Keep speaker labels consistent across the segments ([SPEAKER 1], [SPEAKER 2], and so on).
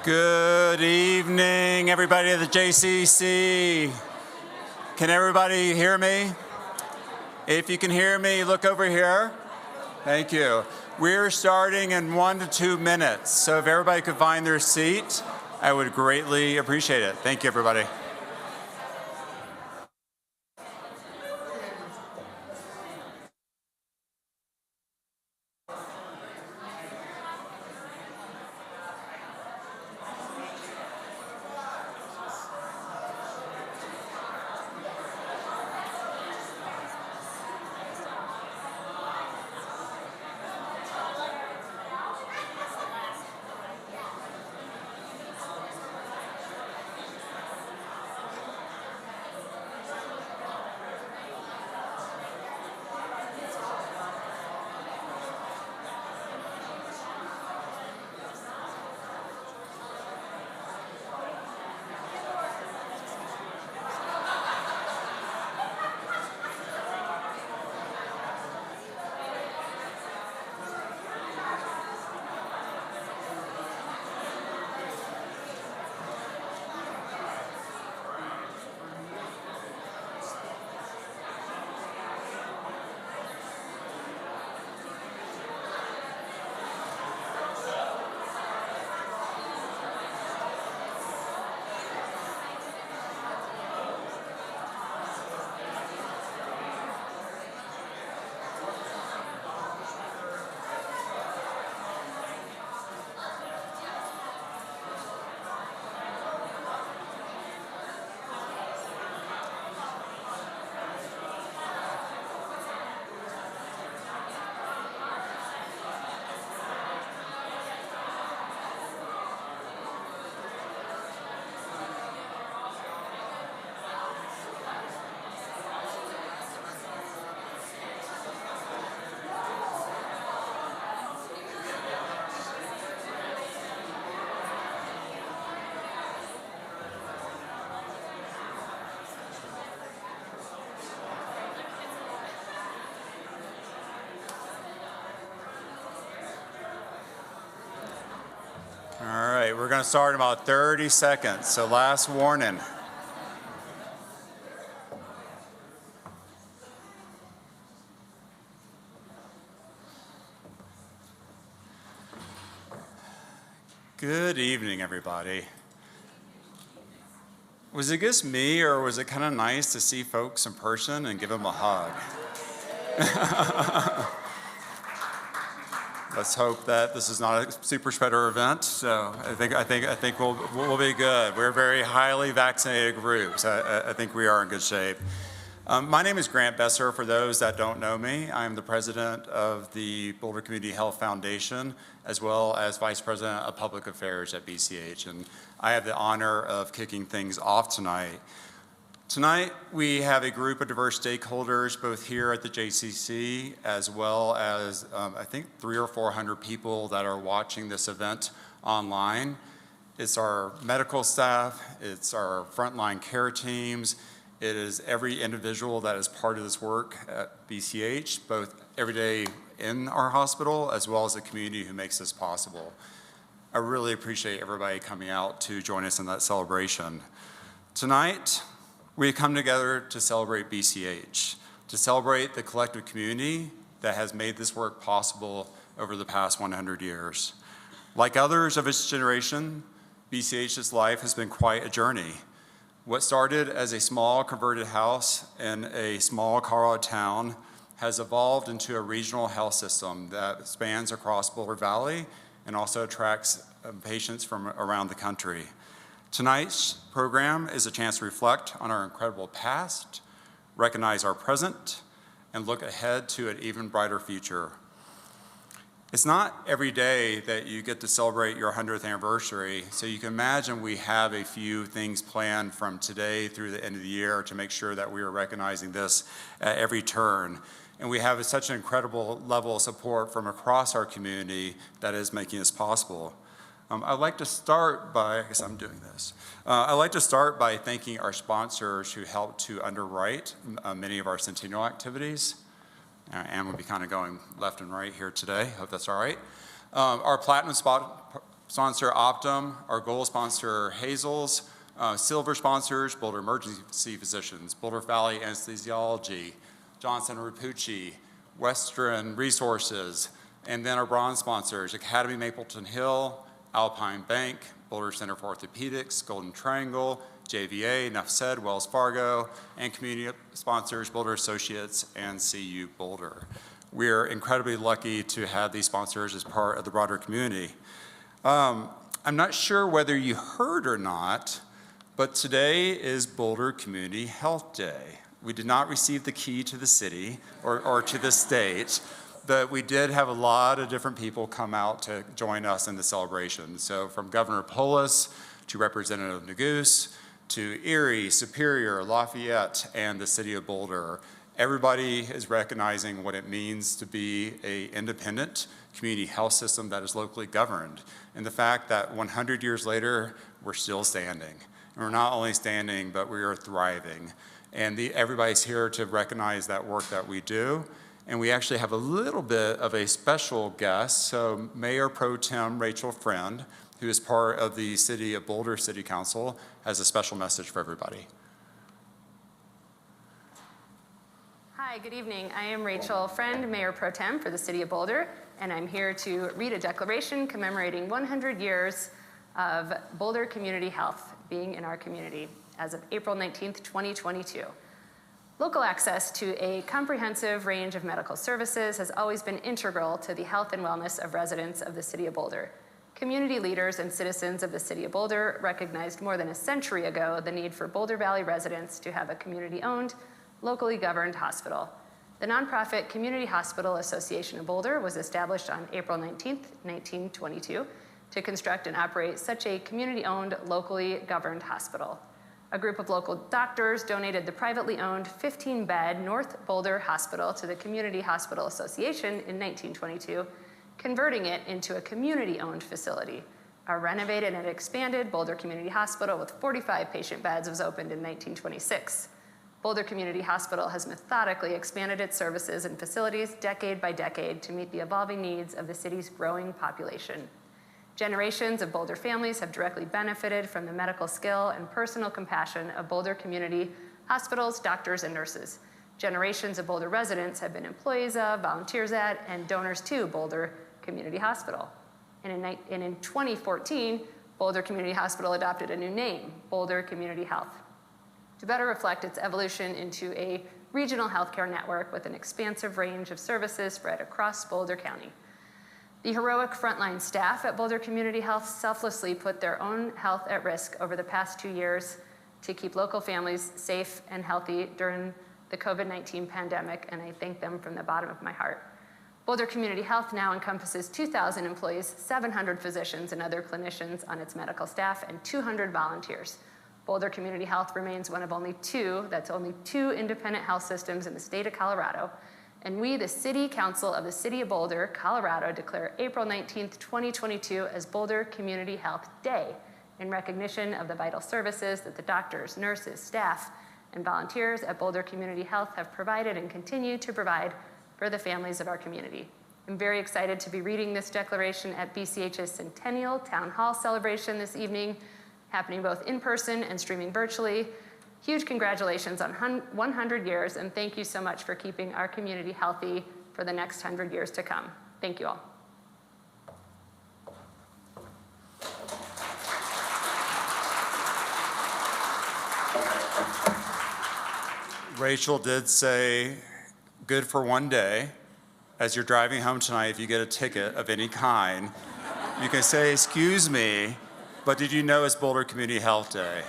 [SPEAKER 1] Good evening, everybody at the JCC. Can everybody hear me? If you can hear me, look over here. Thank you. We're starting in 1 to 2 minutes, so if everybody could find their seat, I would greatly appreciate it. Thank you, everybody. All right, we're going to start in about 30 seconds, so last warning. Good evening, everybody. Was it just me, or was it kind of nice to see folks in person and give them a hug? Let's hope that this is not a super spreader event. So I think we'll be good. We're a very highly vaccinated group, so I think we are in good shape. My name is Grant Besser. For those that don't know me, I'm the president of the Boulder Community Health Foundation, as well as vice president of public affairs at BCH. And I have the honor of kicking things off tonight. Tonight, we have a group of diverse stakeholders, both here at the JCC, as well as I think 300 or 400 people that are watching this event online. It's our medical staff, it's our frontline care teams, it is every individual that is part of this work at BCH, both every day in our hospital, as well as the community who makes this possible. I really appreciate everybody coming out to join us in that celebration. Tonight, we come together to celebrate BCH, to celebrate the collective community that has made this work possible over the past 100 years. Like others of its generation, BCH's life has been quite a journey. What started as a small converted house in a small Colorado town has evolved into a regional health system that spans across Boulder Valley and also attracts patients from around the country. Tonight's program is a chance to reflect on our incredible past, recognize our present, and look ahead to an even brighter future. It's not every day that you get to celebrate your 100th anniversary, so you can imagine we have a few things planned from today through the end of the year to make sure that we are recognizing this at every turn. And we have such an incredible level of support from across our community that is making this possible. I'd like to start by, I guess I'm doing this. I'd like to start by thanking our sponsors who helped to underwrite many of our Centennial activities. And we'll be kind of going left and right here today. Hope that's all right. Our platinum Sponsor Optum, our gold sponsor Hazel's, silver sponsors Boulder Emergency Physicians, Boulder Valley Anesthesiology, Johnson Rapucci, Western Resources, and then our bronze sponsors, Academy Mapleton Hill, Alpine Bank, Boulder Center for Orthopedics, Golden Triangle, JVA, enough said, Wells Fargo, and community sponsors, Boulder Associates and CU Boulder. We're incredibly lucky to have these sponsors as part of the broader community. I'm not sure whether you heard or not, but today is Boulder Community Health Day. We did not receive the key to the city or to the state, but we did have a lot of different people come out to join us in the celebration. So from Governor Polis to Representative Neguse to Erie, Superior, Lafayette, and the city of Boulder, everybody is recognizing what it means to be an independent community health system that is locally governed, and the fact that 100 years later, we're still standing. And we're not only standing, but we are thriving. And everybody's here to recognize that work that we do. And we actually have a little bit of a special guest. So Mayor Pro Tem Rachel Friend, who is part of the City of Boulder City Council, has a special message for everybody.
[SPEAKER 2] Hi, good evening. I am Rachel Friend, Mayor Pro Tem for the City of Boulder, and I'm here to read a declaration commemorating 100 years of Boulder Community Health being in our community as of April 19th, 2022. Local access to a comprehensive range of medical services has always been integral to the health and wellness of residents of the City of Boulder. Community leaders and citizens of the City of Boulder recognized more than a century ago the need for Boulder Valley residents to have a community-owned, locally governed hospital. The nonprofit Community Hospital Association of Boulder was established on April 19th, 1922 to construct and operate such a community-owned, locally governed hospital. A group of local doctors donated the privately owned 15-bed North Boulder Hospital to the Community Hospital Association in 1922, converting it into a community-owned facility. A renovated and expanded Boulder Community Hospital with 45 patient beds was opened in 1926. Boulder Community Hospital has methodically expanded its services and facilities decade by decade to meet the evolving needs of the city's growing population. Generations of Boulder families have directly benefited from the medical skill and personal compassion of Boulder Community Hospitals, doctors, and nurses. Generations of Boulder residents have been employees of, volunteers at, and donors to Boulder Community Hospital. And in 2014, Boulder Community Hospital adopted a new name, Boulder Community Health, to better reflect its evolution into a regional healthcare network with an expansive range of services spread across Boulder County. The heroic frontline staff at Boulder Community Health selflessly put their own health at risk over the past 2 years to keep local families safe and healthy during the COVID-19 pandemic, and I thank them from the bottom of my heart. Boulder Community Health now encompasses 2,000 employees, 700 physicians and other clinicians on its medical staff, and 200 volunteers. Boulder Community Health remains one of only two independent health systems in the state of Colorado. And we, the City Council of the City of Boulder, Colorado, declare April 19th, 2022 as Boulder Community Health Day in recognition of the vital services that the doctors, nurses, staff, and volunteers at Boulder Community Health have provided and continue to provide for the families of our community. I'm very excited to be reading this declaration at BCH's Centennial Town Hall celebration this evening, happening both in person and streaming virtually. Huge congratulations on 100 years, and thank you so much for keeping our community healthy for the next 100 years to come. Thank you all.
[SPEAKER 1] Rachel did say, good for one day. As you're driving home tonight, if you get a ticket of any kind, you can say, excuse me, but did you know it's Boulder Community Health Day?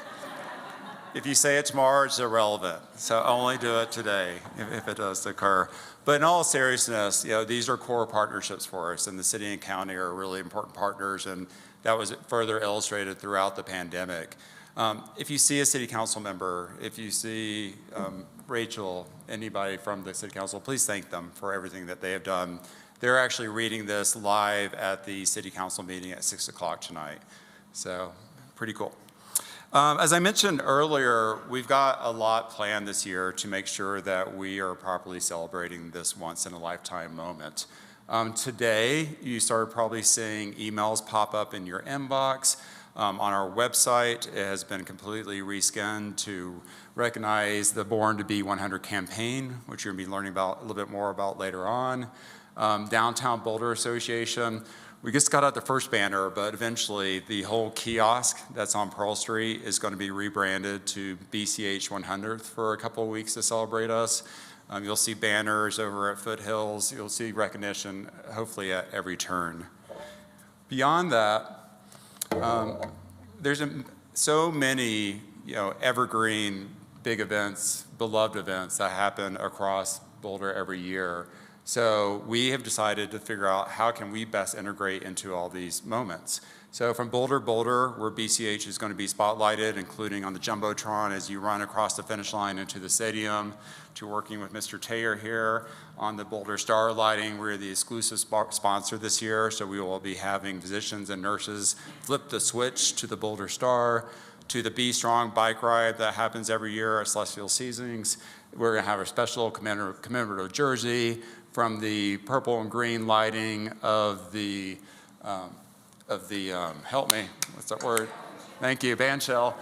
[SPEAKER 1] If you say it tomorrow, it's irrelevant. So only do it today if it does occur. But in all seriousness, these are core partnerships for us, and the city and county are really important partners, and that was further illustrated throughout the pandemic. If you see a city council member, if you see Rachel, anybody from the city council, please thank them for everything that they have done. They're actually reading this live at the city council meeting at 6 o'clock tonight. So pretty cool. As I mentioned earlier, we've got a lot planned this year to make sure that we are properly celebrating this once-in-a-lifetime moment. Today, you started probably seeing emails pop up in your inbox. On our website, it has been completely reskinned to recognize the Born to Be 100 campaign, which you're going to be learning about a little bit more about later on. Downtown Boulder Association, we just got out the first banner, but eventually the whole kiosk that's on Pearl Street is going to be rebranded to BCH 100th for a couple of weeks to celebrate us. You'll see banners over at Foothills. You'll see recognition, hopefully, at every turn. Beyond that, there's so many, evergreen big events, beloved events that happen across Boulder every year. So we have decided to figure out how can we best integrate into all these moments. So from Boulder, where BCH is going to be spotlighted, including on the Jumbotron as you run across the finish line into the stadium, to working with Mr. Taylor here on the Boulder Star lighting. We're the exclusive sponsor this year, so we will be having physicians and nurses flip the switch to the Boulder Star, to the Be Strong bike ride that happens every year at Celestial Seasonings. We're going to have a special commemorative jersey from the purple and green lighting of the help me, what's that word? Thank you, bandshell.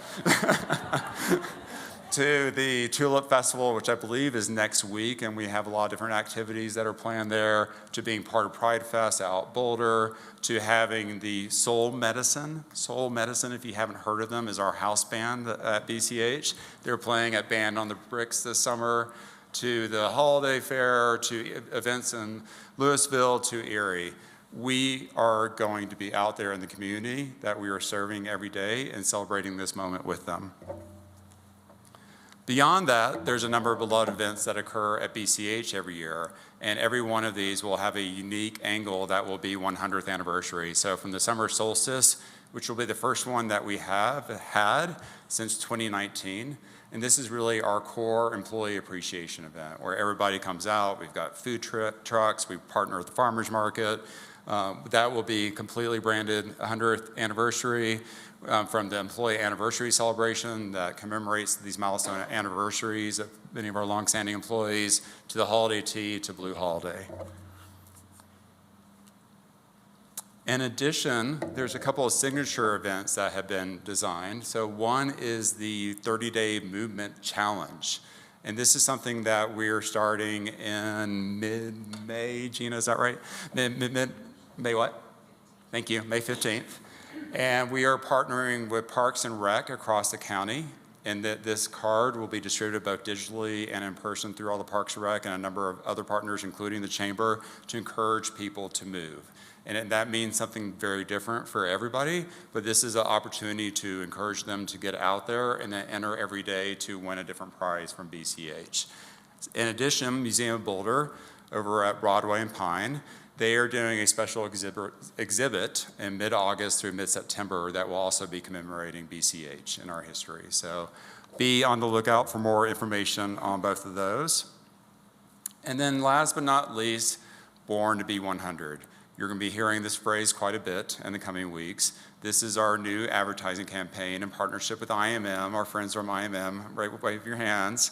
[SPEAKER 1] To the Tulip Festival, which I believe is next week, and we have a lot of different activities that are planned there, to being part of Pride Fest out Boulder, to having the Soul Medicine. Soul Medicine, if you haven't heard of them, is our house band at BCH. They're playing at Band on the Bricks this summer, to the holiday fair, to events in Louisville, to Erie. We are going to be out there in the community that we are serving every day and celebrating this moment with them. Beyond that, there's a number of beloved events that occur at BCH every year, and every one of these will have a unique angle that will be 100th anniversary. So from the summer solstice, which will be the first one that we have had since 2019, and this is really our core employee appreciation event where everybody comes out. We've got food trucks, we partner with the farmers market. That will be completely branded 100th anniversary. From the employee anniversary celebration that commemorates these milestone anniversaries of many of our longstanding employees, to the holiday tea, to Blue Holiday. In addition, there's a couple of signature events that have been designed. So one is the 30-day movement challenge. And this is something that we're starting in mid-May. Gina, is that right? May what? Thank you, May 15th. And we are partnering with Parks and Rec across the county, and that this card will be distributed both digitally and in person through all the Parks and Rec and a number of other partners, including the Chamber, to encourage people to move. And that means something very different for everybody, but this is an opportunity to encourage them to get out there and then enter every day to win a different prize from BCH. In addition, Museum of Boulder over at Broadway and Pine, they are doing a special exhibit in mid-August through mid-September that will also be commemorating BCH in our history. So be on the lookout for more information on both of those. And then last but not least, Born to Be 100. You're going to be hearing this phrase quite a bit in the coming weeks. This is our new advertising campaign in partnership with IMM, our friends from IMM. Right, wave your hands.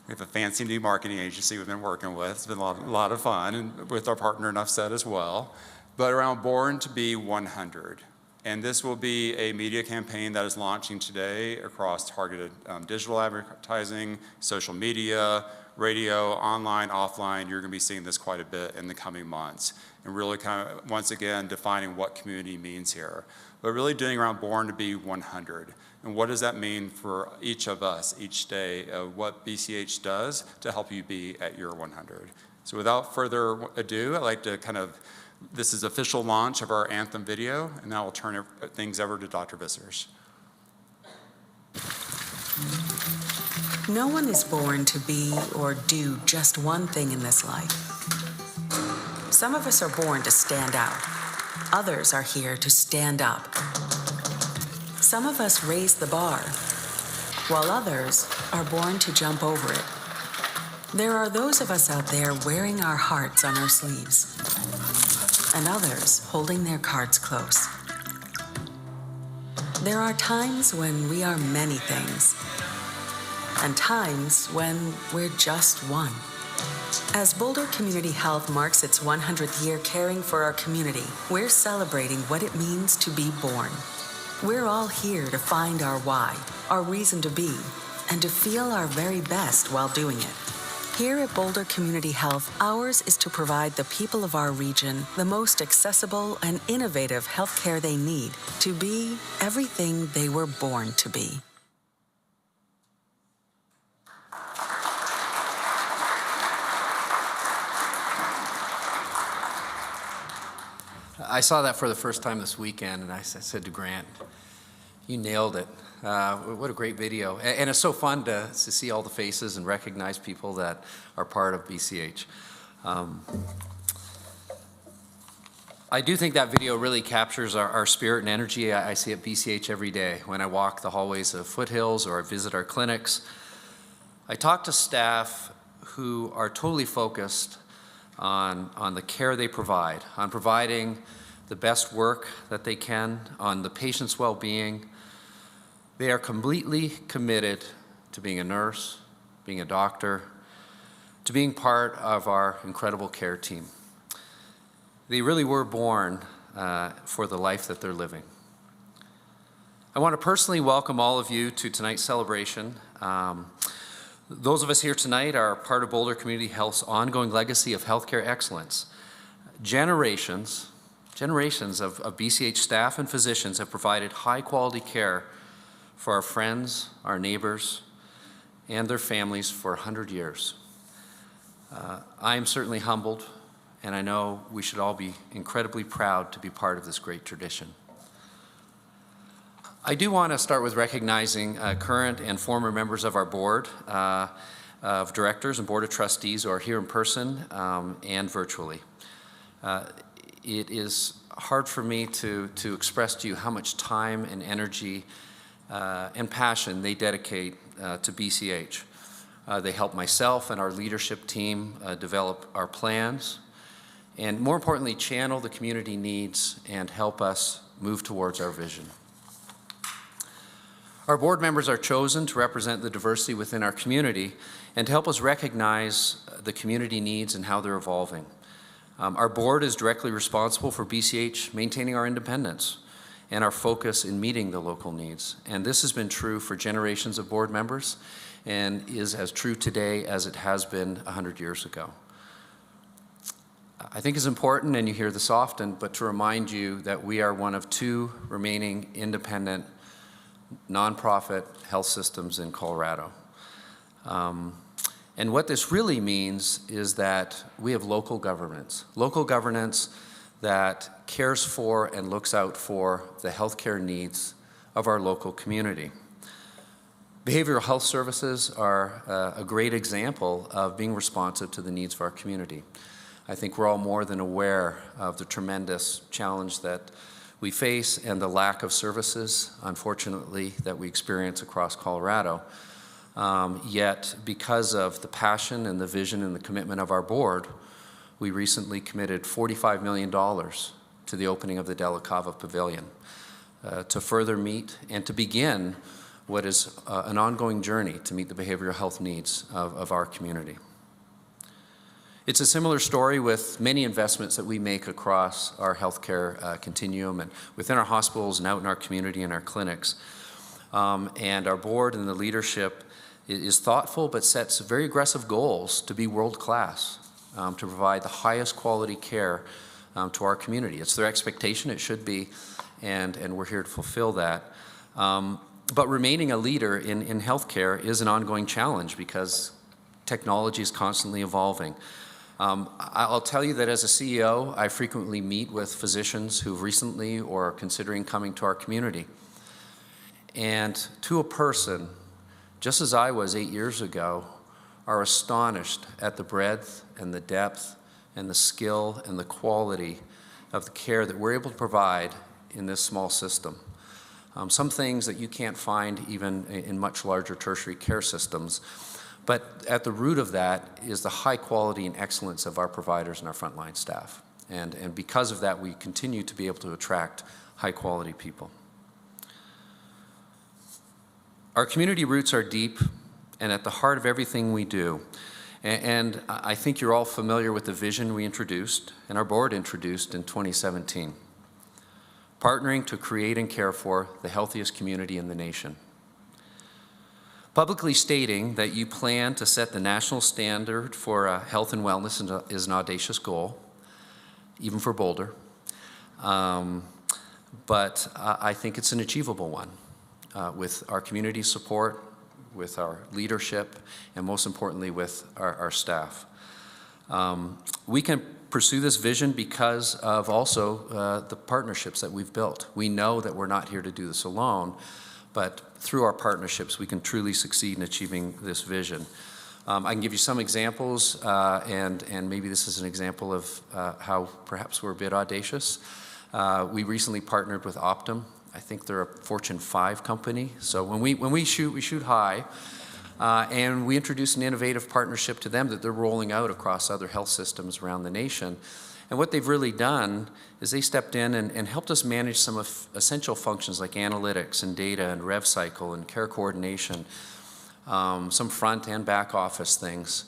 [SPEAKER 1] We have a fancy new marketing agency we've been working with. It's been a lot of fun, and with our partner Enough Said as well. But around Born to Be 100. And this will be a media campaign that is launching today across targeted digital advertising, social media, radio, online, offline. You're going to be seeing this quite a bit in the coming months. And really kind of, once again, defining what community means here. But really doing around Born to Be 100. And what does that mean for each of us each day of what BCH does to help you be at your 100? So without further ado, I'd like to this is official launch of our Anthem video, and now we'll turn things over to Dr. Vissers.
[SPEAKER 3] No one is born to be or do just one thing in this life. Some of us are born to stand out. Others are here to stand up. Some of us raise the bar, while others are born to jump over it. There are those of us out there wearing our hearts on our sleeves, and others holding their cards close. There are times when we are many things, and times when we're just one. As Boulder Community Health marks its 100th year caring for our community, we're celebrating what it means to be born. We're all here to find our why, our reason to be, and to feel our very best while doing it. Here at Boulder Community Health, ours is to provide the people of our region the most accessible and innovative health care they need to be everything they were born to be.
[SPEAKER 4] I saw that for the first time this weekend, and I said to Grant, "You nailed it. What a great video." And it's so fun to see all the faces and recognize people that are part of BCH. I do think that video really captures our spirit and energy I see at BCH every day when I walk the hallways of Foothills or I visit our clinics. I talk to staff who are totally focused on the care they provide, on providing the best work that they can, on the patient's well-being. They are completely committed to being a nurse, being a doctor, to being part of our incredible care team. They really were born for the life that they're living. I want to personally welcome all of you to tonight's celebration. Those of us here tonight are part of Boulder Community Health's ongoing legacy of healthcare excellence. Generations of BCH staff and physicians have provided high-quality care for our friends, our neighbors, and their families for 100 years. I am certainly humbled, and I know we should all be incredibly proud to be part of this great tradition. I do want to start with recognizing current and former members of our board of directors and board of trustees who are here in person and virtually. It is hard for me to express to you how much time and energy and passion they dedicate to BCH. They help myself and our leadership team develop our plans, and more importantly, channel the community needs and help us move towards our vision. Our board members are chosen to represent the diversity within our community and to help us recognize the community needs and how they're evolving. Our board is directly responsible for BCH maintaining our independence and our focus in meeting the local needs. And this has been true for generations of board members and is as true today as it has been 100 years ago. I think it's important, and you hear this often, but to remind you that we are one of two remaining independent nonprofit health systems in Colorado. And what this really means is that we have local governance that cares for and looks out for the healthcare needs of our local community. Behavioral health services are a great example of being responsive to the needs of our community. I think we're all more than aware of the tremendous challenge that we face and the lack of services, unfortunately, that we experience across Colorado. Yet, because of the passion and the vision and the commitment of our board, we recently committed $45 million to the opening of the De La Cava Pavilion to further meet and to begin what is an ongoing journey to meet the behavioral health needs of our community. It's a similar story with many investments that we make across our healthcare continuum and within our hospitals and out in our community and our clinics. And our board and the leadership is thoughtful but sets very aggressive goals to be world-class, to provide the highest quality care to our community. It's their expectation, it should be, and we're here to fulfill that. But remaining a leader in healthcare is an ongoing challenge because technology is constantly evolving. I'll tell you that as a CEO, I frequently meet with physicians who recently or are considering coming to our community. And to a person, just as I was 8 years ago, are astonished at the breadth and the depth and the skill and the quality of the care that we're able to provide in this small system. Some things that you can't find even in much larger tertiary care systems. But at the root of that is the high quality and excellence of our providers and our frontline staff. And because of that, we continue to be able to attract high quality people. Our community roots are deep and at the heart of everything we do. And I think you're all familiar with the vision we introduced and our board introduced in 2017. Partnering to create and care for the healthiest community in the nation. Publicly stating that you plan to set the national standard for health and wellness is an audacious goal, even for Boulder. But I think it's an achievable one with our community support, with our leadership, and most importantly with our staff. We can pursue this vision because of also the partnerships that we've built. We know that we're not here to do this alone, but through our partnerships we can truly succeed in achieving this vision. I can give you some examples, and maybe this is an example of how perhaps we're a bit audacious. We recently partnered with Optum. I think they're a Fortune 5 company. So when we shoot high, and we introduced an innovative partnership to them that they're rolling out across other health systems around the nation. And what they've really done is they stepped in and helped us manage some of essential functions like analytics and data and rev cycle and care coordination, some front and back office things,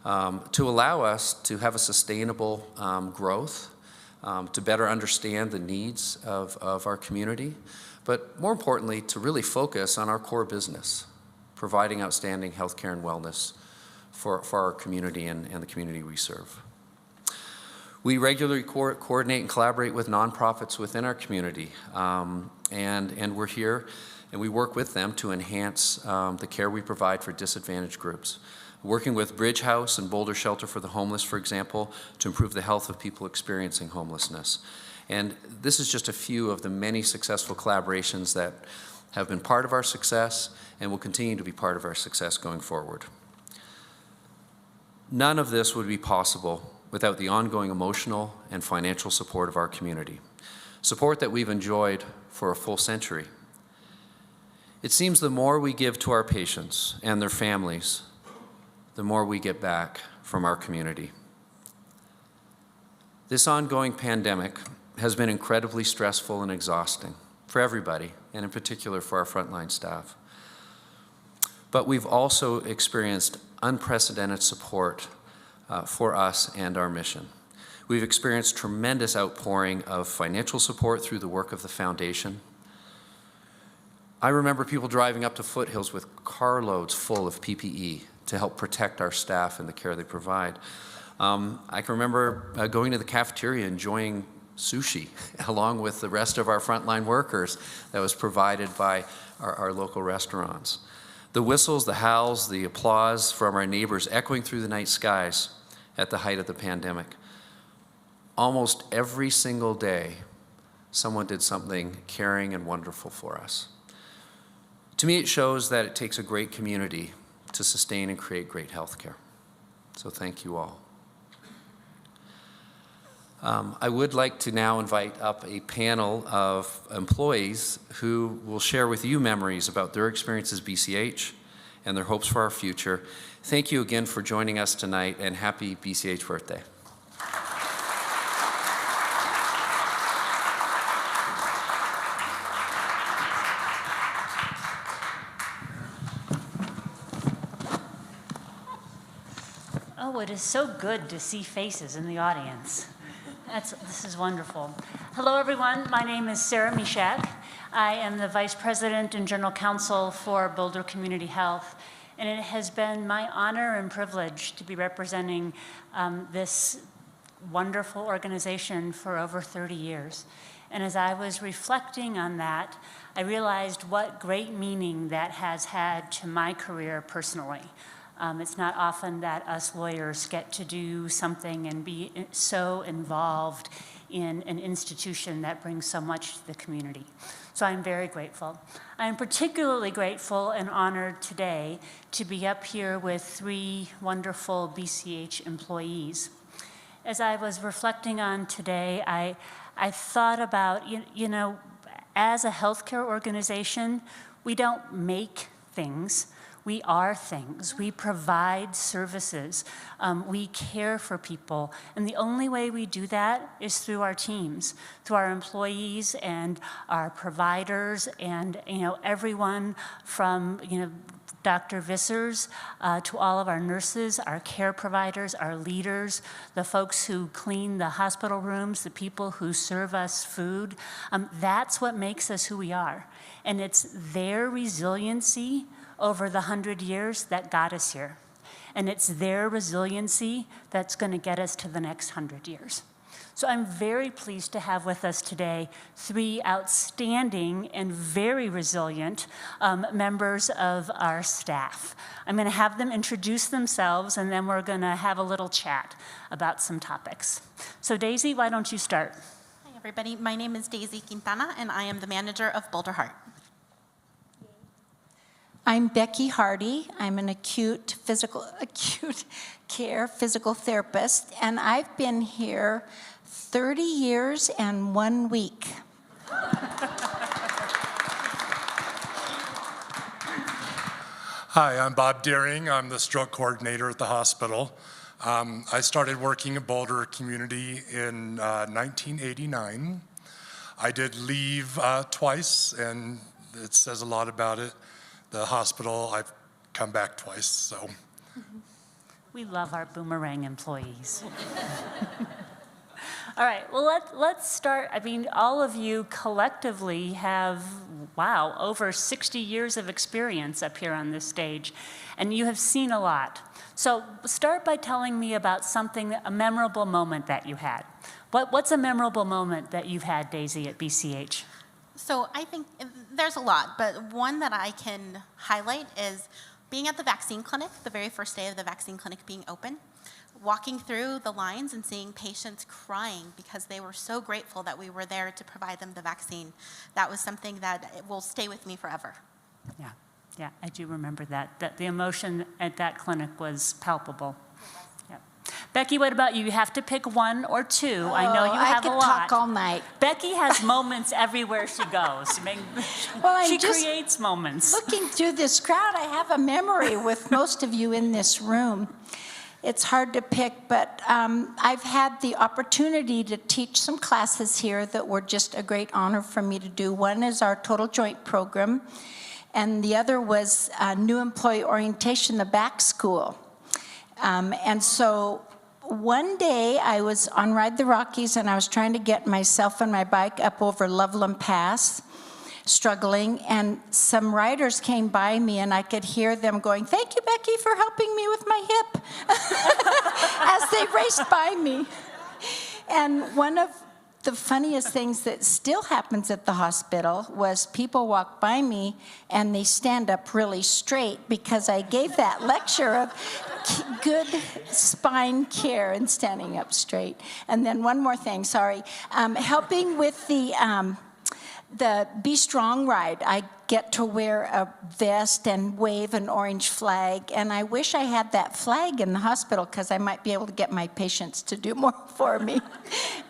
[SPEAKER 4] to allow us to have a sustainable growth, to better understand the needs of our community, but more importantly, to really focus on our core business, providing outstanding healthcare and wellness for our community and the community we serve. We regularly coordinate and collaborate with nonprofits within our community, and we're here and we work with them to enhance the care we provide for disadvantaged groups. Working with Bridge House and Boulder Shelter for the Homeless, for example, to improve the health of people experiencing homelessness. And this is just a few of the many successful collaborations that have been part of our success and will continue to be part of our success going forward. None of this would be possible without the ongoing emotional and financial support of our community, support that we've enjoyed for a full century. It seems the more we give to our patients and their families, the more we get back from our community. This ongoing pandemic has been incredibly stressful and exhausting for everybody, and in particular for our frontline staff. But we've also experienced unprecedented support for us and our mission. We've experienced tremendous outpouring of financial support through the work of the foundation. I remember people driving up to foothills with carloads full of PPE to help protect our staff and the care they provide. I can remember going to the cafeteria enjoying sushi along with the rest of our frontline workers that was provided by our local restaurants. The whistles, the howls, the applause from our neighbors echoing through the night skies at the height of the pandemic. Almost every single day, someone did something caring and wonderful for us. To me, it shows that it takes a great community to sustain and create great health care. So thank you all. I would like to now invite up a panel of employees who will share with you memories about their experiences at BCH and their hopes for our future. Thank you again for joining us tonight, and happy BCH birthday.
[SPEAKER 5] Oh, it is so good to see faces in the audience. This is wonderful. Hello, everyone. My name is Sarah Mishak. I am the Vice President and General Counsel for Boulder Community Health, and it has been my honor and privilege to be representing this wonderful organization for over 30 years. And as I was reflecting on that, I realized what great meaning that has had to my career personally. It's not often that us lawyers get to do something and be so involved in an institution that brings so much to the community. So I'm very grateful. I'm particularly grateful and honored today to be up here with 3 wonderful BCH employees. As I was reflecting on today, I thought about, you know, as a healthcare organization, we don't make things. We are things. We provide services. We care for people. And the only way we do that is through our teams, through our employees and our providers and, everyone from, Dr. Vissers, to all of our nurses, our care providers, our leaders, the folks who clean the hospital rooms, the people who serve us food. That's what makes us who we are. And it's their resiliency over the 100 years that got us here. And it's their resiliency that's going to get us to the next 100 years. So I'm very pleased to have with us today 3 outstanding and very resilient members of our staff. I'm going to have them introduce themselves, and then we're going to have a little chat about some topics. So Daisy, why don't you start?
[SPEAKER 6] Hi, everybody. My name is Daisy Quintana, and I am the manager of Boulder Heart.
[SPEAKER 7] I'm Becky Hardy. I'm an acute care physical therapist, and I've been here 30 years and 1 week.
[SPEAKER 8] Hi, I'm Bob Deering. I'm the stroke coordinator at the hospital. I started working at Boulder Community in 1989. I did leave twice, and it says a lot about it. The hospital, I've come back twice, so.
[SPEAKER 5] We love our boomerang employees. All right, well, let's start. I mean, all of you collectively have, wow, over 60 years of experience up here on this stage, and you have seen a lot. So start by telling me about something, a memorable moment that you had. What's a memorable moment that you've had, Daisy, at BCH?
[SPEAKER 6] So I think there's a lot, but one that I can highlight is being at the vaccine clinic, the very first day of the vaccine clinic being open, walking through the lines and seeing patients crying because they were so grateful that we were there to provide them the vaccine. That was something that will stay with me forever.
[SPEAKER 5] Yeah, I do remember that the emotion at that clinic was palpable. Yeah. Becky, what about you? You have to pick 1 or 2. I know you have a lot.
[SPEAKER 7] I could talk all night.
[SPEAKER 5] Becky has moments everywhere she goes. I mean,
[SPEAKER 7] Well,
[SPEAKER 5] she
[SPEAKER 7] just
[SPEAKER 5] creates moments.
[SPEAKER 7] looking through this crowd, I have a memory with most of you in this room. It's hard to pick, but I've had the opportunity to teach some classes here that were just a great honor for me to do. One is our total joint program, and the other was new employee orientation, the back school. And so one day I was on Ride the Rockies, and I was trying to get myself and my bike up over Loveland Pass, struggling, and some riders came by me, and I could hear them going, "Thank you, Becky, for helping me with my hip," as they raced by me. And one of the funniest things that still happens at the hospital was people walk by me and they stand up really straight because I gave that lecture of good spine care and standing up straight. And then one more thing, sorry, helping with the Be Strong ride. I get to wear a vest and wave an orange flag, and I wish I had that flag in the hospital because I might be able to get my patients to do more for me.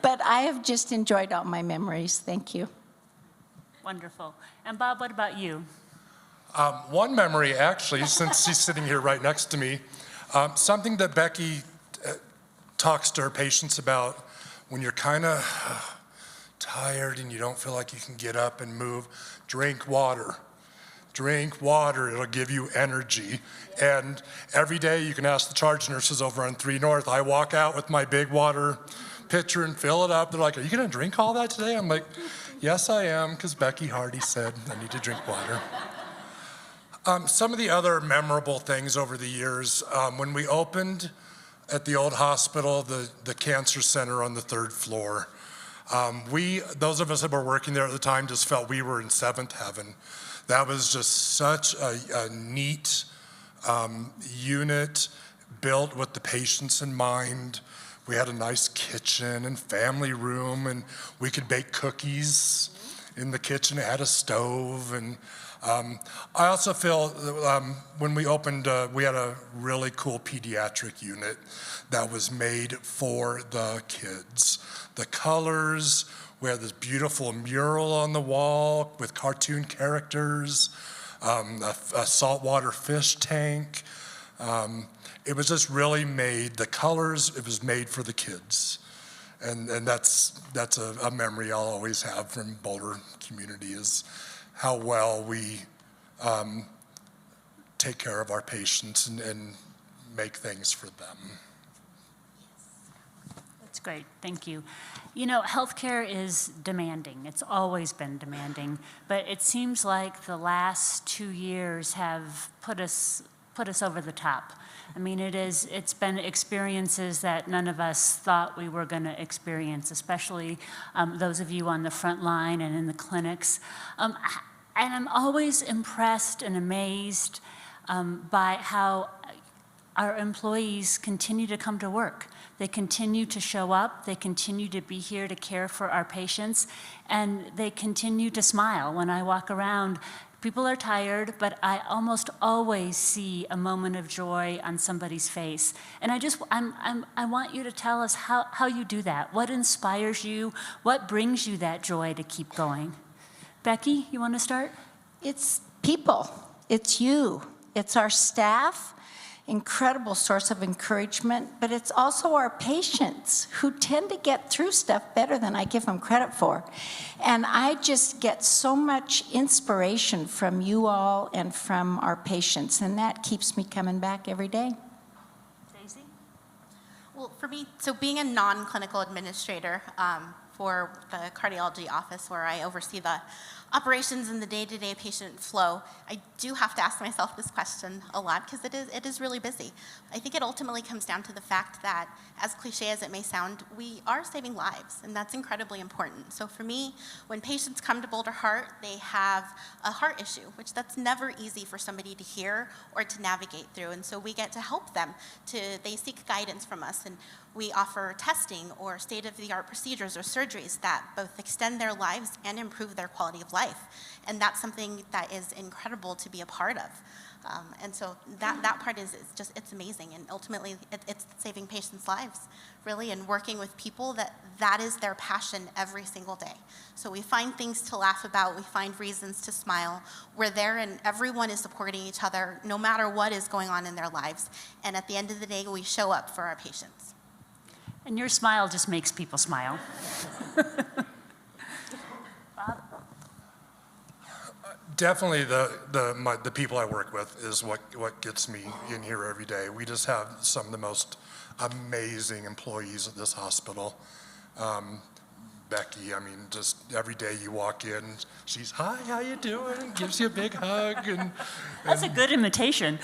[SPEAKER 7] But I have just enjoyed all my memories. Thank you.
[SPEAKER 5] Wonderful. And Bob, what about you?
[SPEAKER 8] One memory, actually, since she's sitting here right next to me, something that Becky talks to her patients about when you're kind of tired and you don't feel like you can get up and move, drink water. Drink water, it'll give you energy. And every day you can ask the charge nurses over on 3 North, I walk out with my big water pitcher and fill it up. They're like, "Are you gonna drink all that today?" I'm like, "Yes, I am," because Becky Hardy said I need to drink water. Some of the other memorable things over the years, when we opened at the old hospital, the cancer center on the 3rd floor, those of us that were working there at the time just felt we were in 7th heaven. That was just such a neat unit built with the patients in mind. We had a nice kitchen and family room, and we could bake cookies in the kitchen. It had a stove, and I also feel when we opened, we had a really cool pediatric unit that was made for the kids. The colors, we had this beautiful mural on the wall with cartoon characters. a saltwater fish tank. It was just really made, the colors, it was made for the kids. And that's a memory I'll always have from Boulder community, is how well we take care of our patients and make things for them.
[SPEAKER 5] That's great, thank you. You know, healthcare is demanding. It's always been demanding, but it seems like the last 2 years have put us over the top. I mean, it's been experiences that none of us thought we were going to experience, especially those of you on the front line and in the clinics. And I'm always impressed and amazed by how our employees continue to come to work. They continue to show up, they continue to be here to care for our patients, and they continue to smile. When I walk around, people are tired, but I almost always see a moment of joy on somebody's face. And I want you to tell us how you do that. What inspires you? What brings you that joy to keep going? Becky, you want to start?
[SPEAKER 7] It's people. It's you. It's our staff. Incredible source of encouragement, but it's also our patients who tend to get through stuff better than I give them credit for. And I just get so much inspiration from you all and from our patients, and that keeps me coming back every day.
[SPEAKER 5] Daisy?
[SPEAKER 6] Well, for me, so being a non-clinical administrator for the cardiology office where I oversee the operations and the day-to-day patient flow, I do have to ask myself this question a lot because it is really busy. I think it ultimately comes down to the fact that, as cliche as it may sound, we are saving lives, and that's incredibly important. So for me, when patients come to Boulder Heart, they have a heart issue, which that's never easy for somebody to hear or to navigate through, and so we get to help them. They seek guidance from us, and we offer testing or state-of-the-art procedures or surgeries that both extend their lives and improve their quality of life. And that's something that is incredible to be a part of. And so that part is just, it's amazing. And ultimately, it's saving patients' lives, really, and working with people that is their passion every single day. So we find things to laugh about. We find reasons to smile. We're there, and everyone is supporting each other, no matter what is going on in their lives. And at the end of the day, we show up for our patients.
[SPEAKER 5] And your smile just makes people smile. Bob?
[SPEAKER 8] Definitely the people I work with is what gets me in here every day. We just have some of the most amazing employees at this hospital. Becky, I mean, just every day you walk in, she's, hi, how you doing? Gives you a big hug.
[SPEAKER 5] That's a good imitation.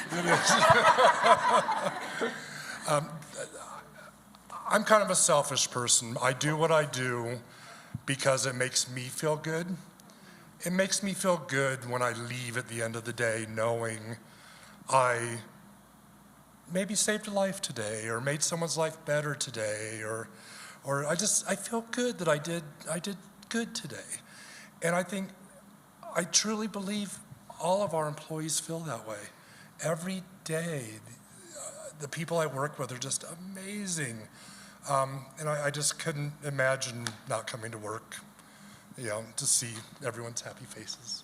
[SPEAKER 8] I'm kind of a selfish person. I do what I do because it makes me feel good. It makes me feel good when I leave at the end of the day knowing I maybe saved a life today or made someone's life better today, or I feel good that I did good today. And I truly believe all of our employees feel that way. Every day, the people I work with are just amazing. And I just couldn't imagine not coming to work, to see everyone's happy faces.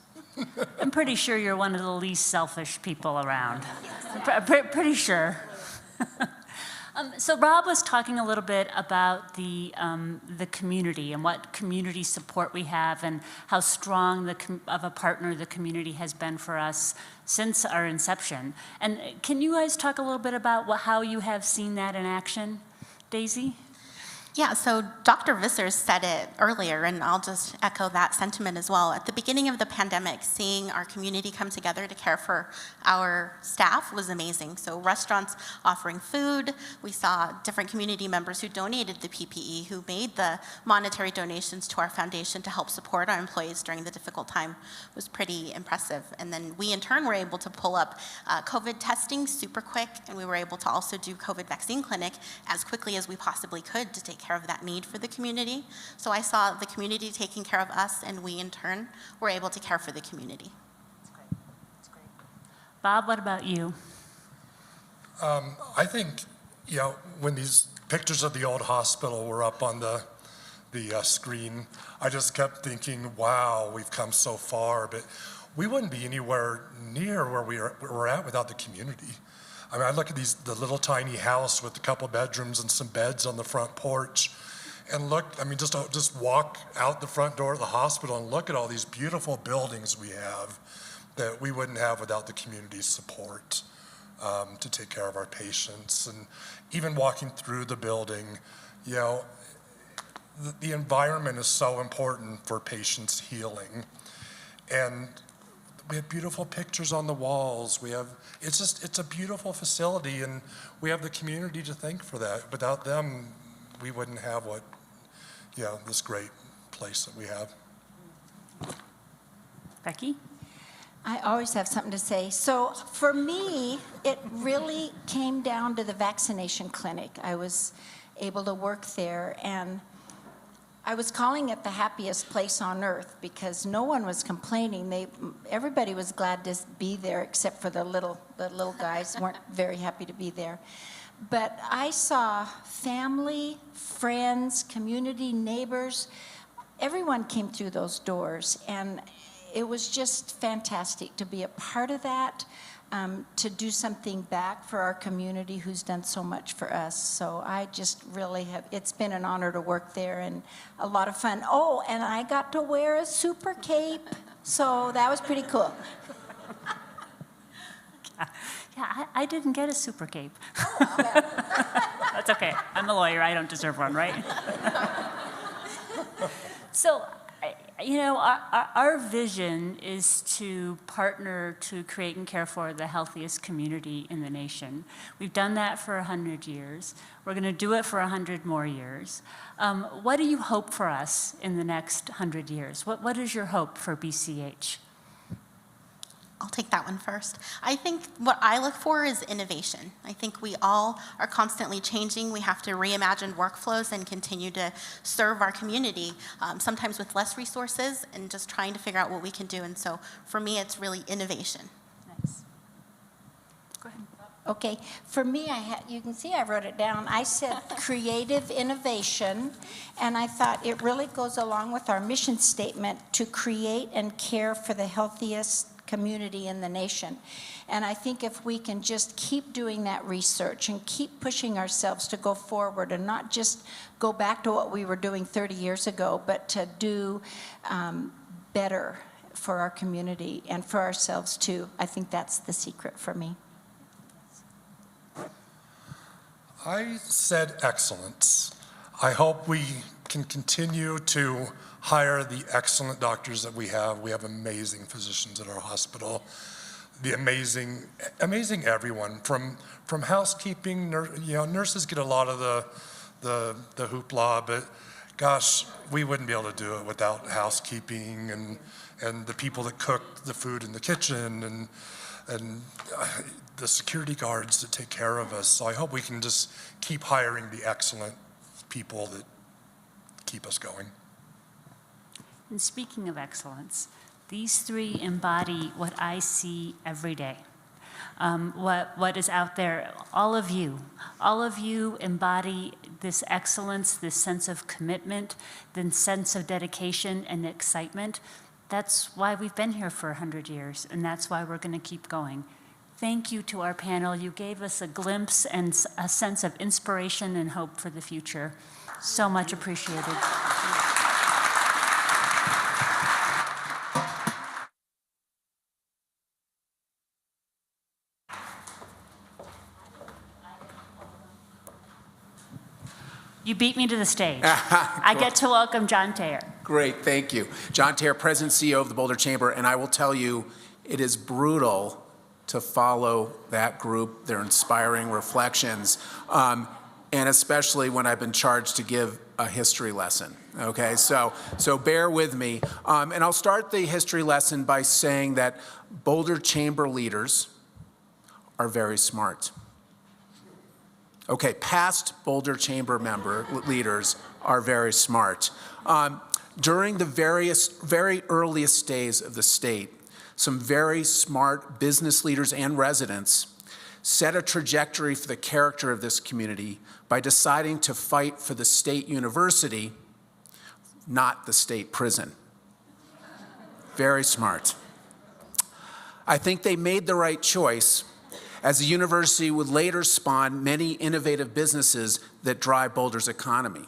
[SPEAKER 5] I'm pretty sure you're one of the least selfish people around. Pretty sure. So Rob was talking a little bit about the community and what community support we have and how strong of a partner the community has been for us since our inception. And can you guys talk a little bit about how you have seen that in action? Daisy?
[SPEAKER 6] Yeah, so Dr. Vissers said it earlier, and I'll just echo that sentiment as well. At the beginning of the pandemic, seeing our community come together to care for our staff was amazing. So restaurants offering food, we saw different community members who donated the PPE, who made the monetary donations to our foundation to help support our employees during the difficult time. It was pretty impressive. And then we, in turn, were able to pull up COVID testing super quick, and we were able to also do COVID vaccine clinic as quickly as we possibly could to take care of that need for the community. So I saw the community taking care of us, and we in turn were able to care for the community.
[SPEAKER 5] That's great. That's great. Bob, what about you?
[SPEAKER 8] I think, when these pictures of the old hospital were up on the screen, I just kept thinking, wow, we've come so far. But we wouldn't be anywhere near where we're at without the community. I mean, I look at the little tiny house with a couple bedrooms and some beds on the front porch, and look, I mean, just walk out the front door of the hospital and look at all these beautiful buildings we have that we wouldn't have without the community's support to take care of our patients. And even walking through the building, you know, the environment is so important for patients' healing. And we have beautiful pictures on the walls. It's a beautiful facility, and we have the community to thank for that. Without them, we wouldn't have this great place that we have.
[SPEAKER 5] Becky?
[SPEAKER 7] I always have something to say. So for me, it really came down to the vaccination clinic. I was able to work there, and I was calling it the happiest place on earth because no one was complaining. Everybody was glad to be there, except for the little guys weren't very happy to be there. But I saw family, friends, community, neighbors. Everyone came through those doors, and it was just fantastic to be a part of that, to do something back for our community who's done so much for us. So I just really it's been an honor to work there and a lot of fun. Oh, and I got to wear a super cape, so that was pretty cool.
[SPEAKER 5] Yeah, I didn't get a super cape. That's okay. I'm a lawyer. I don't deserve one, right? So, you know, our vision is to partner to create and care for the healthiest community in the nation. We've done that for 100 years. We're going to do it for 100 more years. What do you hope for us in the next 100 years? What is your hope for BCH?
[SPEAKER 6] I'll take that one first. I think what I look for is innovation. I think we all are constantly changing. We have to reimagine workflows and continue to serve our community, sometimes with less resources and just trying to figure out what we can do. And so for me, it's really innovation.
[SPEAKER 5] Nice. Go ahead.
[SPEAKER 7] Okay, for me, you can see I wrote it down. I said creative innovation, and I thought it really goes along with our mission statement to create and care for the healthiest community in the nation. And I think if we can just keep doing that research and keep pushing ourselves to go forward and not just go back to what we were doing 30 years ago, but to do better for our community and for ourselves too, I think that's the secret for me.
[SPEAKER 8] I said excellence. I hope we can continue to hire the excellent doctors that we have. We have amazing physicians at our hospital. The amazing everyone from housekeeping. Nurses get a lot of the hoopla, but gosh, we wouldn't be able to do it without housekeeping and the people that cook the food in the kitchen and the security guards that take care of us. So I hope we can just keep hiring the excellent people that keep us going.
[SPEAKER 5] And speaking of excellence, these three embody what I see every day. What is out there, all of you embody this excellence, this sense of commitment, this sense of dedication and excitement. That's why we've been here for 100 years, and that's why we're going to keep going. Thank you to our panel. You gave us a glimpse and a sense of inspiration and hope for the future. So much appreciated. You beat me to the stage. I get to welcome John Taylor.
[SPEAKER 9] Great, thank you. John Taylor, President and CEO of the Boulder Chamber, and I will tell you, it is brutal to follow that group, their inspiring reflections, and especially when I've been charged to give a history lesson, okay? So bear with me. And I'll start the history lesson by saying that Boulder Chamber leaders are very smart. Okay, past Boulder Chamber leaders are very smart. During the very earliest days of the state, some very smart business leaders and residents set a trajectory for the character of this community by deciding to fight for the state university, not the state prison. Very smart. I think they made the right choice, as the university would later spawn many innovative businesses that drive Boulder's economy.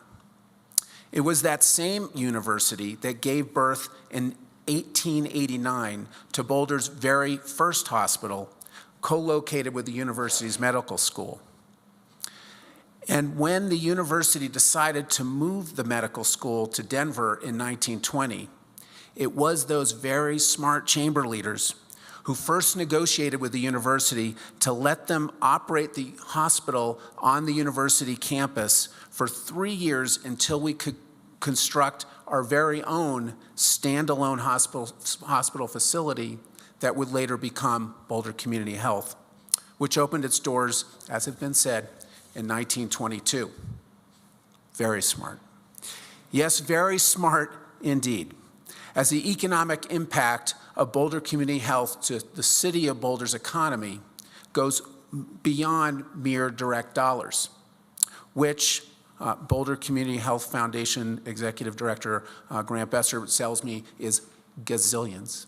[SPEAKER 9] It was that same university that gave birth in 1889 to Boulder's very first hospital, co-located with the university's medical school. And when the university decided to move the medical school to Denver in 1920, it was those very smart chamber leaders who first negotiated with the university to let them operate the hospital on the university campus for 3 years until we could construct our very own standalone hospital facility that would later become Boulder Community Health, which opened its doors, as has been said, in 1922. Very smart. Yes, very smart indeed. As the economic impact of Boulder Community Health to the city of Boulder's economy goes beyond mere direct dollars, which Boulder Community Health Foundation Executive Director Grant Besser tells me is gazillions.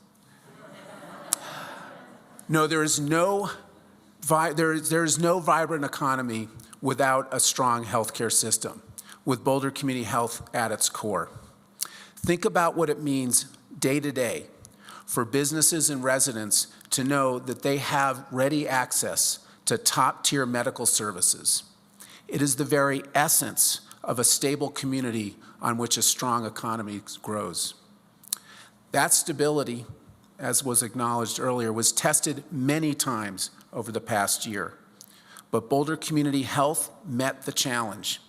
[SPEAKER 9] No, there is no vibrant economy without a strong healthcare system, with Boulder Community Health at its core. Think about what it means day to day for businesses and residents to know that they have ready access to top-tier medical services. It is the very essence of a stable community on which a strong economy grows. That stability, as was acknowledged earlier, was tested many times over the past year. But Boulder Community Health met the challenge,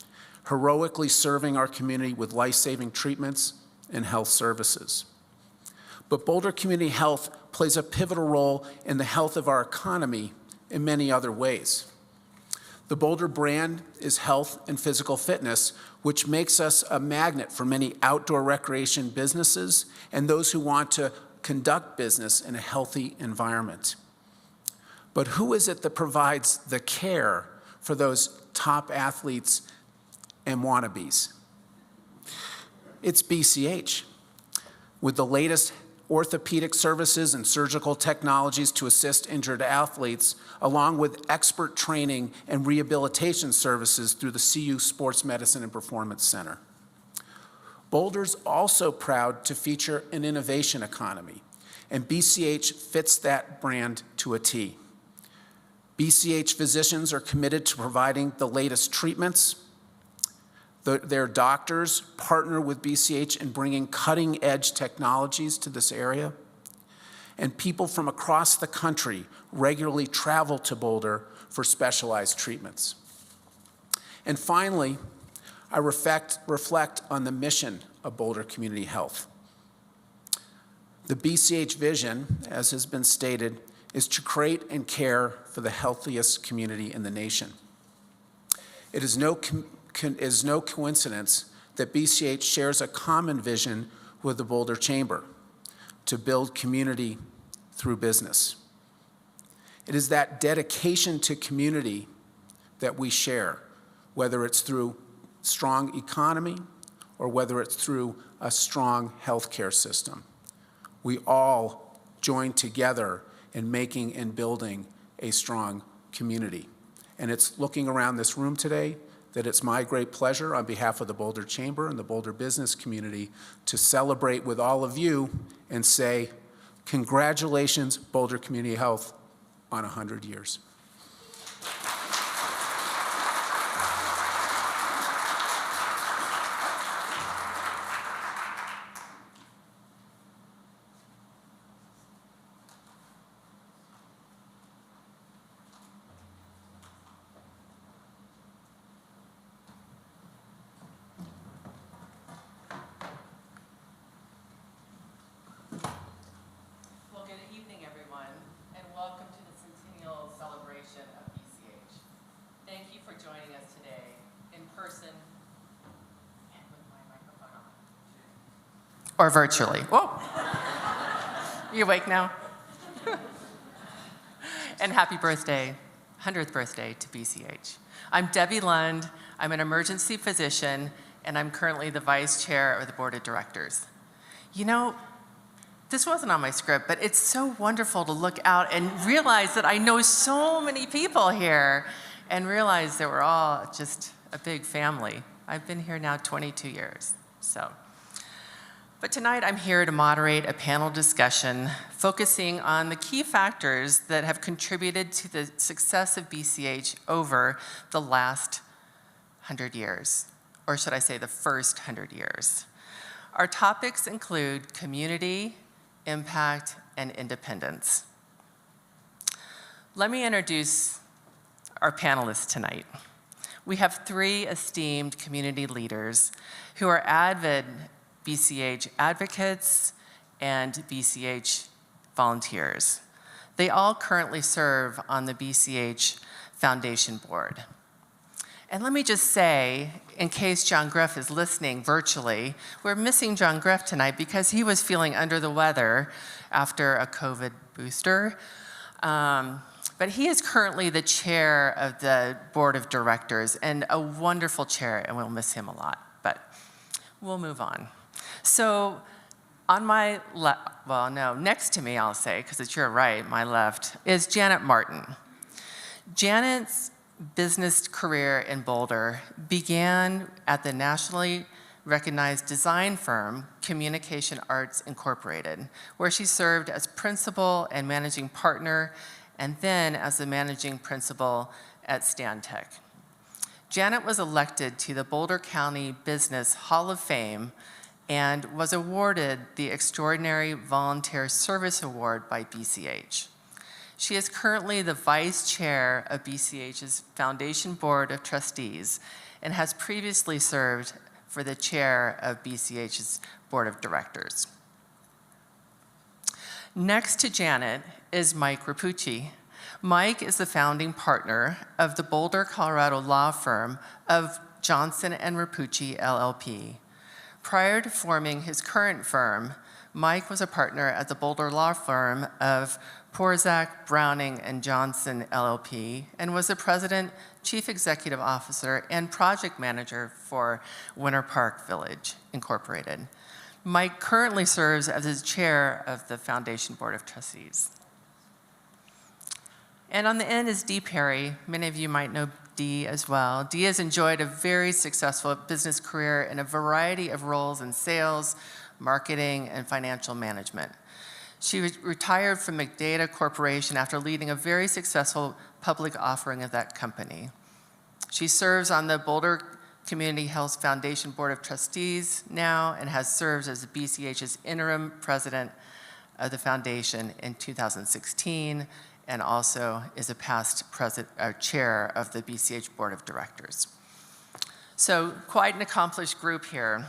[SPEAKER 9] heroically serving our community with life-saving treatments and health services. But Boulder Community Health plays a pivotal role in the health of our economy in many other ways. The Boulder brand is health and physical fitness, which makes us a magnet for many outdoor recreation businesses and those who want to conduct business in a healthy environment. But who is it that provides the care for those top athletes and wannabes? It's BCH. With the latest orthopedic services and surgical technologies to assist injured athletes, along with expert training and rehabilitation services through the CU Sports Medicine and Performance Center. Boulder's also proud to feature an innovation economy, and BCH fits that brand to a T. BCH physicians are committed to providing the latest treatments. Their doctors partner with BCH in bringing cutting-edge technologies to this area. And people from across the country regularly travel to Boulder for specialized treatments. And finally, I reflect on the mission of Boulder Community Health. The BCH vision, as has been stated, is to create and care for the healthiest community in the nation. It is no coincidence that BCH shares a common vision with the Boulder Chamber to build community through business. It is that dedication to community that we share, whether it's through strong economy or whether it's through a strong healthcare system. We all join together in making and building a strong community. And it's looking around this room today that it's my great pleasure on behalf of the Boulder Chamber and the Boulder business community to celebrate with all of you and say, congratulations, Boulder Community Health, on 100 years.
[SPEAKER 10] Or virtually. Whoa. You awake now? And happy birthday, 100th birthday to BCH. I'm Debbie Lund. I'm an emergency physician, and I'm currently the vice chair of the board of directors. You know, this wasn't on my script, but it's so wonderful to look out and realize that I know so many people here and realize that we're all just a big family. I've been here now 22 years, so. But tonight I'm here to moderate a panel discussion focusing on the key factors that have contributed to the success of BCH over the last 100 years, or should I say the first 100 years. Our topics include community, impact, and independence. Let me introduce our panelists tonight. We have 3 esteemed community leaders who are avid BCH advocates and BCH volunteers. They all currently serve on the BCH Foundation board. And let me just say, in case John Greff is listening virtually, we're missing John Greff tonight because he was feeling under the weather after a COVID booster. But he is currently the chair of the board of directors and a wonderful chair, and we'll miss him a lot, but we'll move on. So on my left, well, no, next to me, I'll say, because it's your right, my left, is Janet Martin. Janet's business career in Boulder began at the nationally recognized design firm, Communication Arts Incorporated, where she served as principal and managing partner, and then as the managing principal at Stantec. Janet was elected to the Boulder County Business Hall of Fame and was awarded the Extraordinary Volunteer Service Award by BCH. She is currently the vice chair of BCH's Foundation Board of Trustees and has previously served for the chair of BCH's Board of Directors. Next to Janet is Mike Rapucci. Mike is the founding partner of the Boulder, Colorado law firm of Johnson and Rapucci, LLP. Prior to forming his current firm, Mike was a partner at the Boulder law firm of Porzak, Browning, and Johnson, LLP, and was the president, chief executive officer, and project manager for Winter Park Village, Incorporated. Mike currently serves as the chair of the Foundation Board of Trustees. And on the end is Dee Perry. Many of you might know Dee as well. Dee has enjoyed a very successful business career in a variety of roles in sales, marketing, and financial management. She retired from McData Corporation after leading a very successful public offering of that company. She serves on the Boulder Community Health Foundation Board of Trustees now and has served as the BCH's interim president of the foundation in 2016 and also is a past chair of the BCH Board of Directors. So quite an accomplished group here.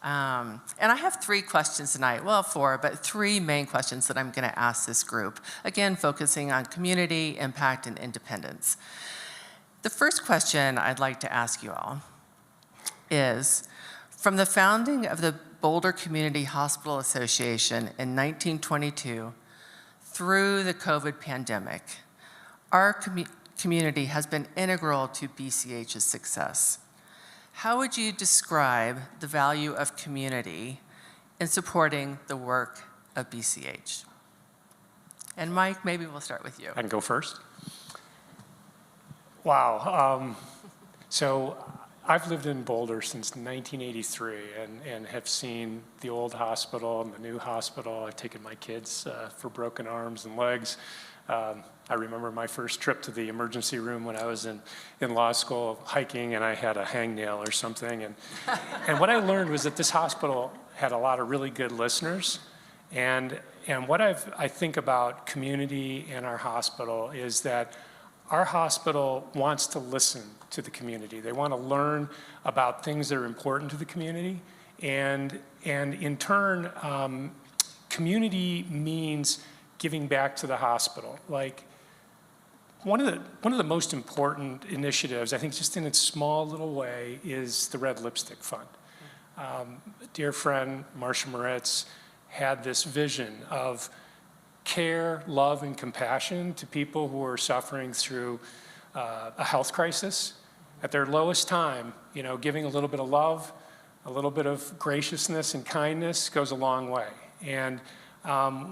[SPEAKER 10] And I have 3 questions tonight, well 4, but 3 main questions that I'm going to ask this group, again focusing on community, impact, and independence. The first question I'd like to ask you all is, from the founding of the Boulder Community Hospital Association in 1922 through the COVID pandemic, our community has been integral to BCH's success. How would you describe the value of community in supporting the work of BCH? And Mike, maybe we'll start with you.
[SPEAKER 11] I can go first. Wow. So I've lived in Boulder since 1983 and have seen the old hospital and the new hospital. I've taken my kids for broken arms and legs. I remember my first trip to the emergency room when I was in law school hiking, and I had a hangnail or something. And what I learned was that this hospital had a lot of really good listeners. And what I think about community and our hospital is that our hospital wants to listen to the community. They want to learn about things that are important to the community. And in turn, community means giving back to the hospital. Like, one of the most important initiatives, I think just in its small little way, is the Red Lipstick Fund. Dear friend Marcia Moritz had this vision of care, love, and compassion to people who are suffering through a health crisis. At their lowest time, giving a little bit of love, a little bit of graciousness and kindness goes a long way. And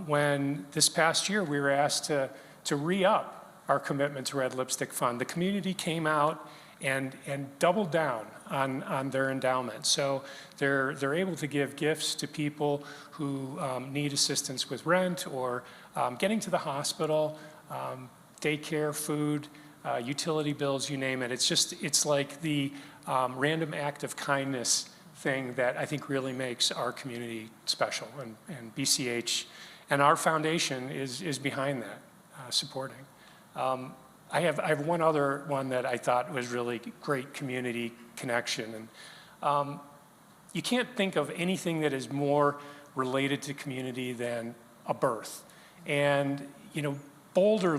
[SPEAKER 11] when this past year we were asked to re-up our commitment to Red Lipstick Fund. The community came out and doubled down on their endowment. So they're able to give gifts to people who need assistance with rent or getting to the hospital, daycare, food, utility bills, you name it. It's like the random act of kindness thing that I think really makes our community special, and BCH and our foundation is behind that, supporting. I have one other one that I thought was really great community connection, and you can't think of anything that is more related to community than a birth. And you know, Boulder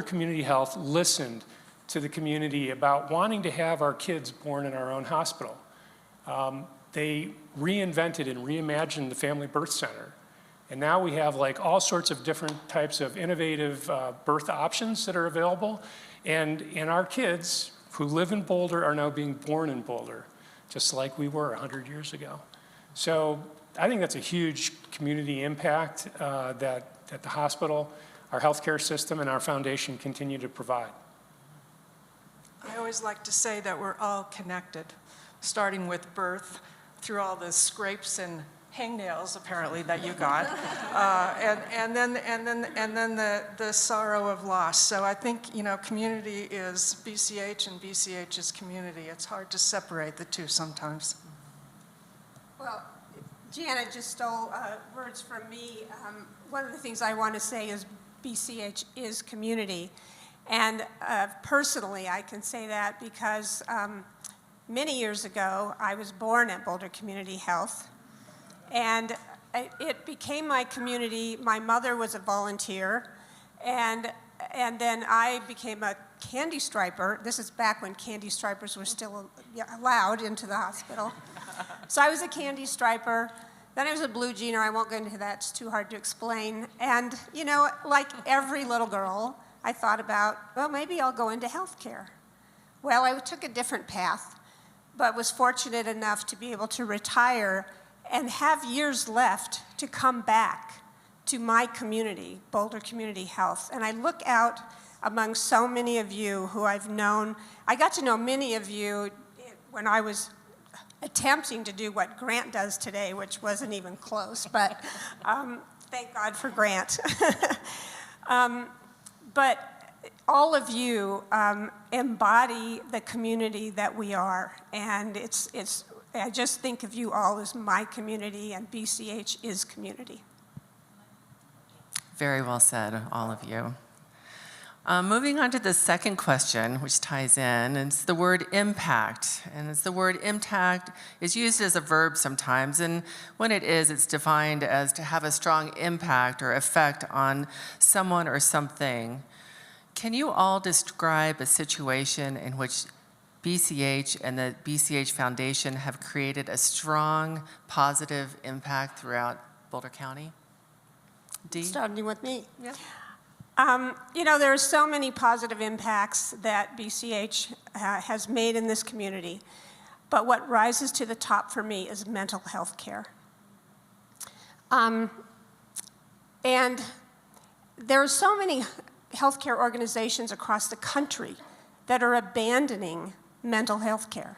[SPEAKER 11] Community Health listened to the community about wanting to have our kids born in our own hospital. They reinvented and reimagined the Family Birth Center. And now we have like all sorts of different types of innovative birth options that are available. And our kids who live in Boulder are now being born in Boulder, just like we were 100 years ago. So I think that's a huge community impact that the hospital, our healthcare system, and our foundation continue to provide.
[SPEAKER 12] I always like to say that we're all connected, starting with birth, through all the scrapes and hangnails apparently that you got, and then the sorrow of loss. So I think, you know, community is BCH and BCH is community. It's hard to separate the two sometimes.
[SPEAKER 13] Well, Janet just stole words from me. One of the things I want to say is BCH is community. And personally, I can say that because many years ago, I was born at Boulder Community Health. And it became my community. My mother was a volunteer. And then I became a candy striper. This is back when candy stripers were still allowed into the hospital. So I was a candy striper. Then I was a blue jeaner. I won't go into that. It's too hard to explain. And, you know, like every little girl, I thought about, well, maybe I'll go into healthcare. Well, I took a different path, but was fortunate enough to be able to retire and have years left to come back to my community, Boulder Community Health. And I look out among so many of you who I've known. I got to know many of you when I was attempting to do what Grant does today, which wasn't even close, but thank God for Grant. But all of you embody the community that we are, and I just think of you all as my community, and BCH is community.
[SPEAKER 10] Very well said, all of you. Moving on to the second question, which ties in, and it's the word impact. And it's the word impact is used as a verb sometimes, and when it is, it's defined as to have a strong impact or effect on someone or something. Can you all describe a situation in which BCH and the BCH Foundation have created a strong, positive impact throughout Boulder County? Dee?
[SPEAKER 13] Starting with me. Yeah. You know, there are so many positive impacts that BCH has made in this community, but what rises to the top for me is mental health care. And there are so many healthcare organizations across the country that are abandoning mental health care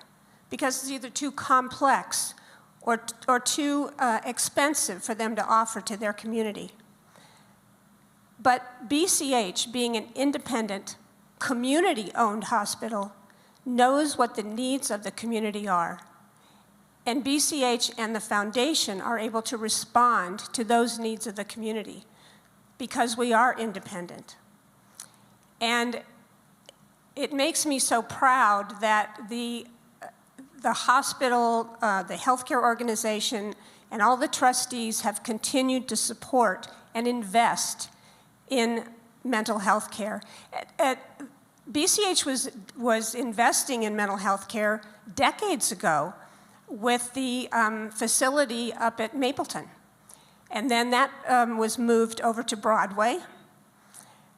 [SPEAKER 13] because it's either too complex or too expensive for them to offer to their community. But BCH, being an independent, community-owned hospital, knows what the needs of the community are. And BCH and the foundation are able to respond to those needs of the community because we are independent. And it makes me so proud that the hospital, the healthcare organization, and all the trustees have continued to support and invest in mental health care. BCH was investing in mental health care decades ago with the facility up at Mapleton. And then that was moved over to Broadway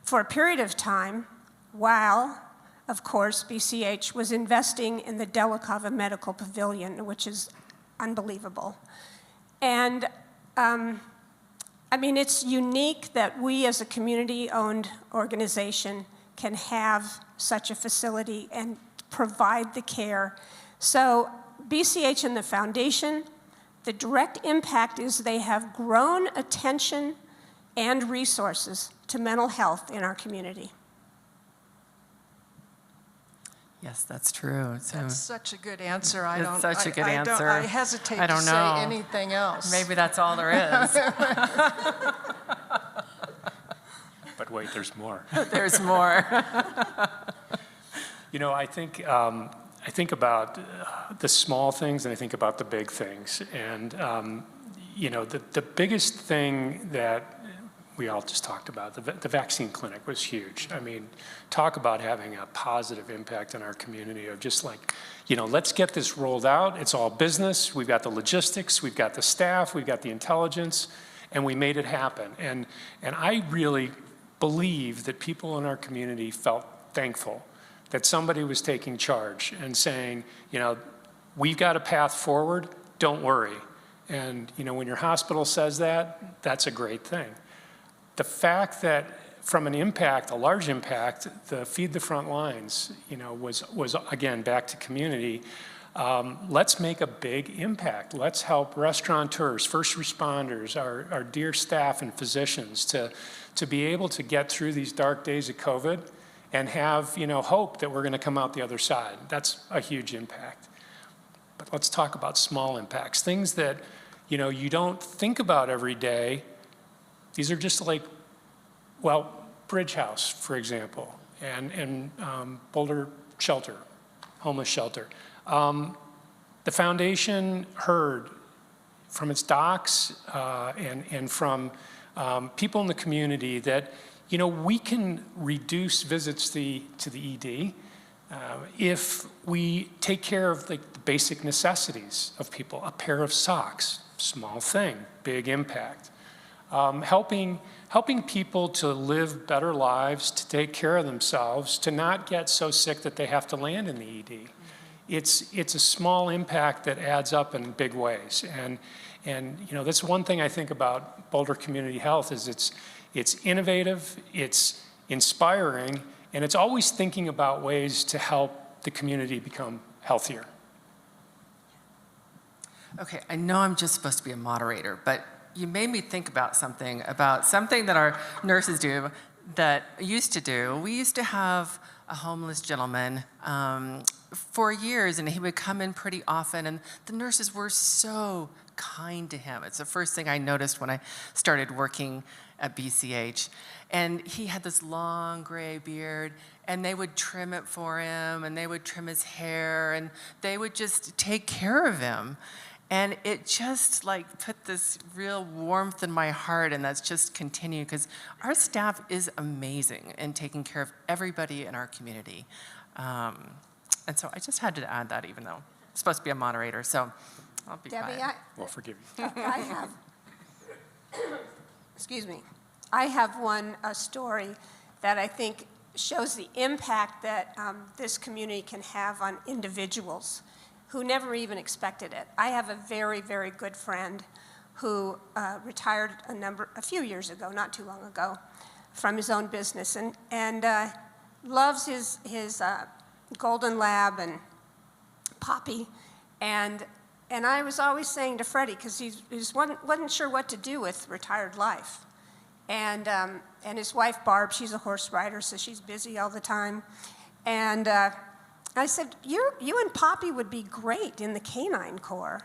[SPEAKER 13] for a period of time while, of course, BCH was investing in the Delacover Medical Pavilion, which is unbelievable. And I mean, it's unique that we as a community-owned organization can have such a facility and provide the care. So BCH and the foundation, the direct impact is they have grown attention and resources to mental health in our community.
[SPEAKER 10] Yes, that's true. So
[SPEAKER 12] That's such a good answer.
[SPEAKER 10] It's such a good
[SPEAKER 12] I
[SPEAKER 10] answer.
[SPEAKER 12] I hesitate
[SPEAKER 10] I
[SPEAKER 12] to
[SPEAKER 10] don't
[SPEAKER 12] say
[SPEAKER 10] know.
[SPEAKER 12] anything else.
[SPEAKER 10] maybe that's all there is.
[SPEAKER 11] But wait, there's more.
[SPEAKER 10] There's more.
[SPEAKER 11] You know, I think about the small things and I think about the big things. And, you know, the biggest thing that we all just talked about, the vaccine clinic was huge. I mean, talk about having a positive impact in our community of just like, you know, let's get this rolled out. It's all business. We've got the logistics, we've got the staff, we've got the intelligence, and we made it happen. And I really believe that people in our community felt thankful that somebody was taking charge and saying, you know, we've got a path forward, don't worry. And, you know, when your hospital says that, that's a great thing. The fact that from an impact, a large impact, the Feed the Front Lines, you know, was again, back to community. Let's make a big impact. Let's help restaurateurs, first responders, our dear staff and physicians to be able to get through these dark days of COVID and have, you know, hope that we're going to come out the other side. That's a huge impact. But let's talk about small impacts, things that, you know, you don't think about every day. These are just like, well, Bridge House, for example, and Boulder Shelter, homeless shelter. The foundation heard from its docs and from people in the community that, you know, we can reduce visits to the ED if we take care of the basic necessities of people. A pair of socks, small thing, big impact. Helping people to live better lives, to take care of themselves, to not get so sick that they have to land in the ED. It's a small impact that adds up in big ways. And you know, that's one thing I think about Boulder Community Health is it's innovative, it's inspiring, and it's always thinking about ways to help the community become healthier.
[SPEAKER 10] Okay, I know I'm just supposed to be a moderator, but you made me think about something that our nurses do that used to do. We used to have a homeless gentleman for years, and he would come in pretty often, and the nurses were so kind to him. It's the first thing I noticed when I started working at BCH. And he had this long gray beard, and they would trim it for him, and they would trim his hair, and they would just take care of him. And it just like put this real warmth in my heart, and that's just continued because our staff is amazing in taking care of everybody in our community. And so I just had to add that, even though I'm supposed to be a moderator, so I'll be
[SPEAKER 13] Debbie,
[SPEAKER 10] quiet.
[SPEAKER 11] We'll forgive you.
[SPEAKER 13] I have, excuse me, I have a story that I think shows the impact that this community can have on individuals who never even expected it. I have a very, very good friend who retired a few years ago, not too long ago, from his own business, and loves his golden lab and Poppy, and I was always saying to Freddie, because he wasn't sure what to do with retired life, and his wife Barb, she's a horse rider, so she's busy all the time, and I said, you and Poppy would be great in the Canine Corps.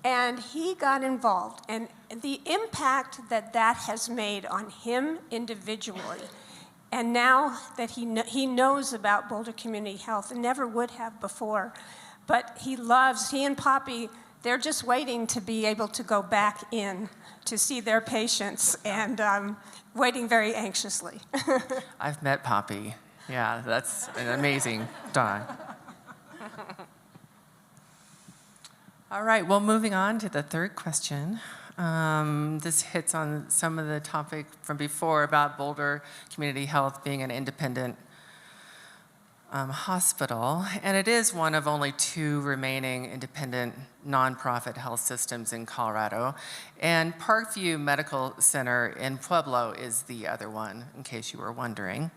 [SPEAKER 13] And he got involved. And the impact that has made on him individually, and now that he knows about Boulder Community Health, and never would have before, but he and Poppy, they're just waiting to be able to go back in to see their patients, and waiting very anxiously.
[SPEAKER 10] I've met Poppy. Yeah, that's an amazing dog. All right, well, moving on to the third question. This hits on some of the topic from before about Boulder Community Health being an independent hospital, and it is one of only 2 remaining independent nonprofit health systems in Colorado. And Parkview Medical Center in Pueblo is the other one, in case you were wondering.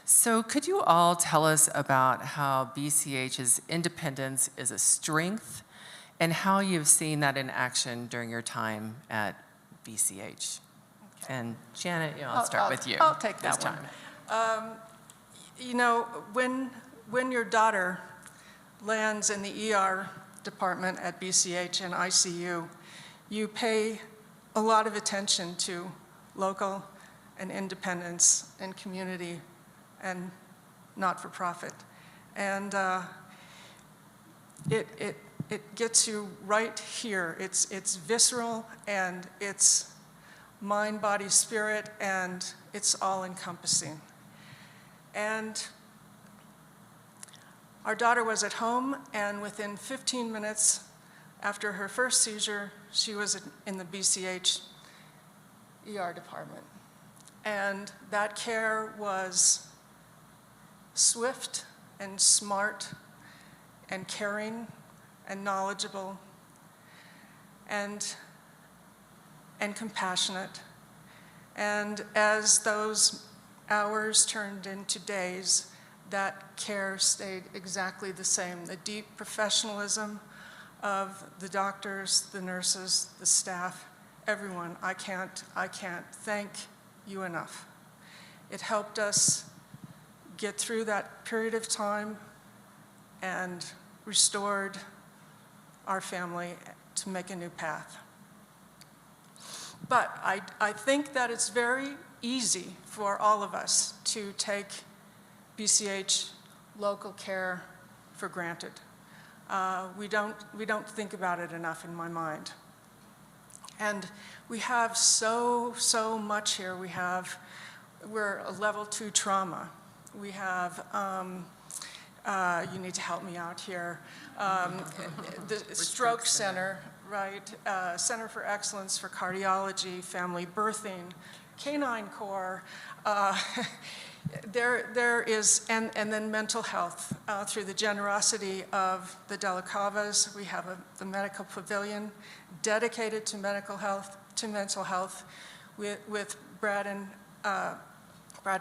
[SPEAKER 10] So could you all tell us about how BCH's independence is a strength and how you've seen that in action during your time at BCH? Okay. And Janet, I'll start with you.
[SPEAKER 12] I'll take
[SPEAKER 10] this
[SPEAKER 12] that
[SPEAKER 10] time.
[SPEAKER 12] one. You know, when your daughter lands in the ER department at BCH and ICU, you pay a lot of attention to local and independence and community and not-for-profit. And it gets you right here. It's visceral, and it's mind, body, spirit, and it's all-encompassing. And our daughter was at home, and within 15 minutes after her first seizure, she was in the BCH ER department. And that care was swift and smart and caring and knowledgeable and compassionate. And as those hours turned into days, that care stayed exactly the same. The deep professionalism of the doctors, the nurses, the staff, everyone. I can't thank you enough. It helped us get through that period of time and restored our family to make a new path. But I think that it's very easy for all of us to take BCH local care for granted. We don't think about it enough in my mind. And we have so much here. We're a level 2 trauma. We have, you need to help me out here, the Stroke Center, right? Center for Excellence for Cardiology, Family Birthing, Canine Corps. There is, and then mental health. Through the generosity of the Della Cavas, we have the medical pavilion dedicated to mental health, with Brad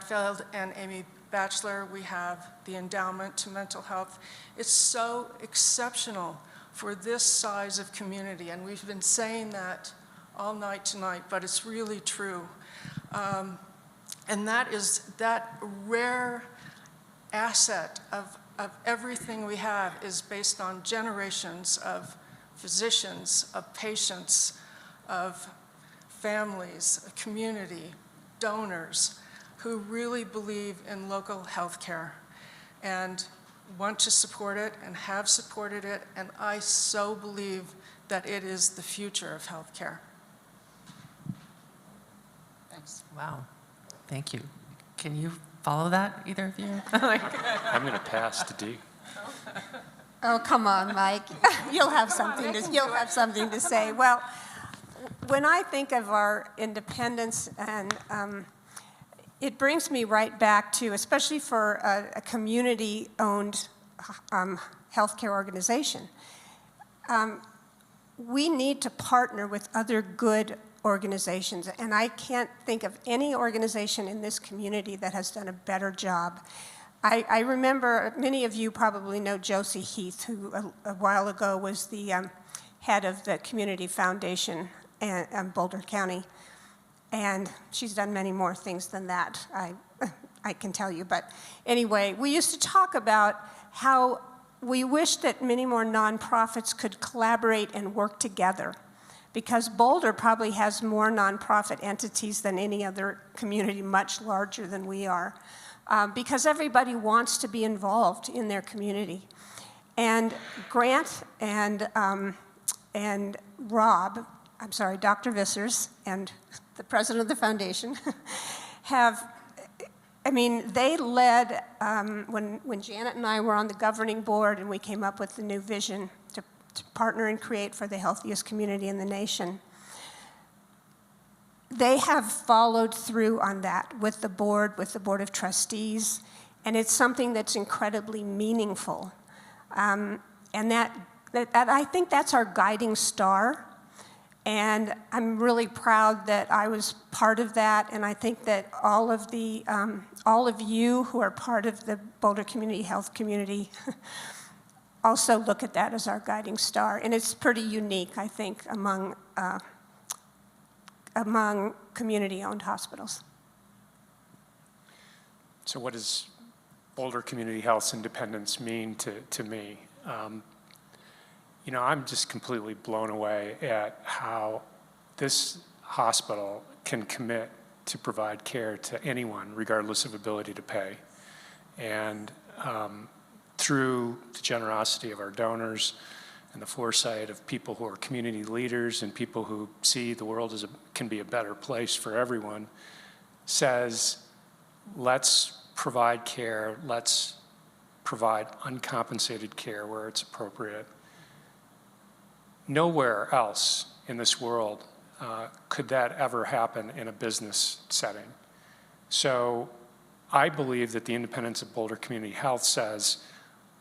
[SPEAKER 12] Feld and Amy Batchelor. We have the endowment to mental health. It's so exceptional for this size of community, and we've been saying that all night tonight, but it's really true. And that rare asset of everything we have is based on generations of physicians, of patients, of families, of community, donors who really believe in local health care and want to support it and have supported it, and I so believe that it is the future of health care. Thanks.
[SPEAKER 10] Wow. Thank you. Can you follow that, either of you?
[SPEAKER 11] I'm going to pass to Dee.
[SPEAKER 13] Oh, come on, Mike. You'll have something to say. Well, when I think of our independence, and it brings me right back to, especially for a community-owned healthcare organization, we need to partner with other good organizations, and I can't think of any organization in this community that has done a better job. I remember, many of you probably know Josie Heath, who a while ago was the head of the Community Foundation in Boulder County, and she's done many more things than that, I can tell you. But anyway, we used to talk about how we wish that many more nonprofits could collaborate and work together, because Boulder probably has more nonprofit entities than any other community, much larger than we are, because everybody wants to be involved in their community. And Grant and Rob, I'm sorry, Dr. Vissers and the president of the foundation they led, when Janet and I were on the governing board and we came up with the new vision to partner and create for the healthiest community in the nation. They have followed through on that with the board of trustees, And it's something that's incredibly meaningful. And that I think that's our guiding star. And I'm really proud that I was part of that. And I think that all of you who are part of the Boulder Community Health community also look at that as our guiding star. And it's pretty unique, I think, among community-owned hospitals.
[SPEAKER 11] So what does Boulder Community Health's independence mean to me? You know, I'm just completely blown away at how this hospital can commit to provide care to anyone, regardless of ability to pay. And through the generosity of our donors and the foresight of people who are community leaders and people who see the world as can be a better place for everyone, says, let's provide care, let's provide uncompensated care where it's appropriate. Nowhere else in this world could that ever happen in a business setting. So I believe that the independence of Boulder Community Health says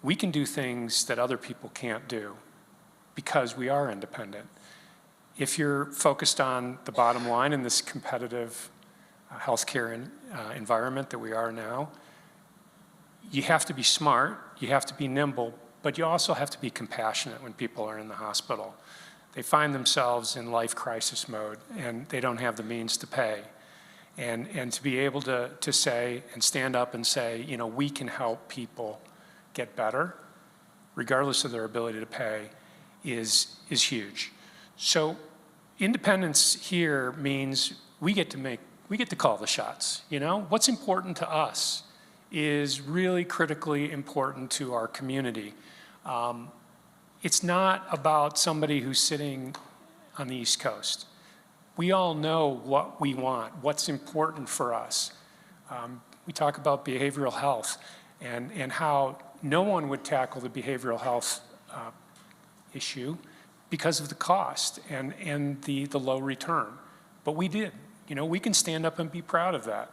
[SPEAKER 11] we can do things that other people can't do because we are independent. If you're focused on the bottom line in this competitive healthcare environment that we are now, you have to be smart, you have to be nimble, but you also have to be compassionate when people are in the hospital. They find themselves in life crisis mode and they don't have the means to pay. And to be able to say and stand up and say, you know, we can help people get better, regardless of their ability to pay, is huge. So independence here means we get to call the shots. You know, what's important to us is really critically important to our community. It's not about somebody who's sitting on the East Coast. We all know what we want, what's important for us. We talk about behavioral health and how no one would tackle the behavioral health issue because of the cost and the low return. But we did. You know, we can stand up and be proud of that.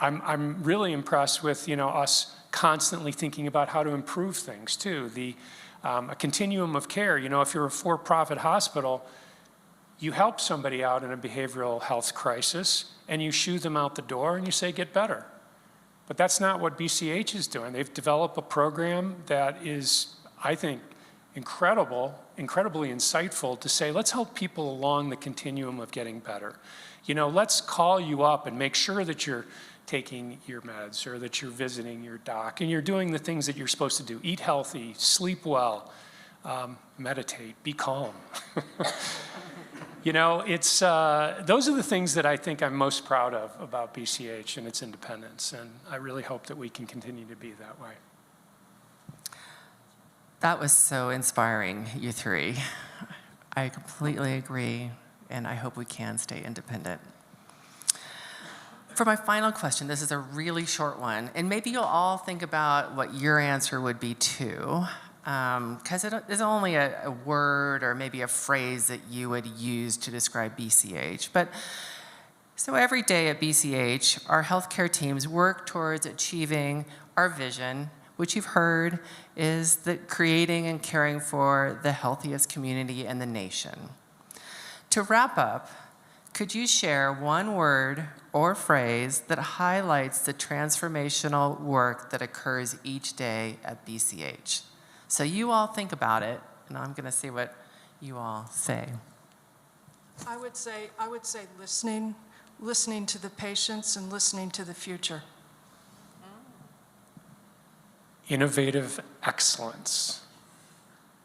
[SPEAKER 11] I'm really impressed with, you know, us constantly thinking about how to improve things too. A continuum of care. You know, if you're a for-profit hospital, you help somebody out in a behavioral health crisis and you shoo them out the door and you say, get better. But that's not what BCH is doing. They've developed a program that is, I think, incredibly insightful to say, let's help people along the continuum of getting better. You know, let's call you up and make sure that you're taking your meds or that you're visiting your doc and you're doing the things that you're supposed to do. Eat healthy, sleep well, meditate, be calm. You know, it's, those are the things that I think I'm most proud of about BCH and its independence, and I really hope that we can continue to be that way.
[SPEAKER 10] That was so inspiring, you three. I completely agree, and I hope we can stay independent. For my final question, this is a really short one, and maybe you'll all think about what your answer would be too, because it is only a word or maybe a phrase that you would use to describe BCH. But so every day at BCH, our healthcare teams work towards achieving our vision, which you've heard is that creating and caring for the healthiest community in the nation. To wrap up, could you share one word or phrase that highlights the transformational work that occurs each day at BCH? So you all think about it, and I'm going to see what you all say.
[SPEAKER 12] I would say listening to the patients and listening to the future.
[SPEAKER 11] Innovative excellence.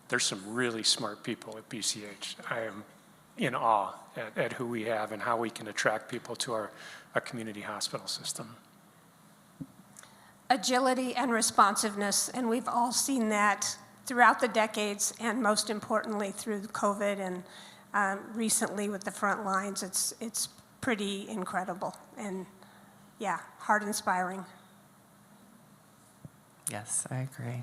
[SPEAKER 11] There's some really smart people at BCH. I am in awe at who we have and how we can attract people to our community hospital system.
[SPEAKER 13] Agility and responsiveness, and we've all seen that throughout the decades, and most importantly through COVID and recently with the front lines. It's pretty incredible and, yeah, heart-inspiring.
[SPEAKER 10] Yes, I agree.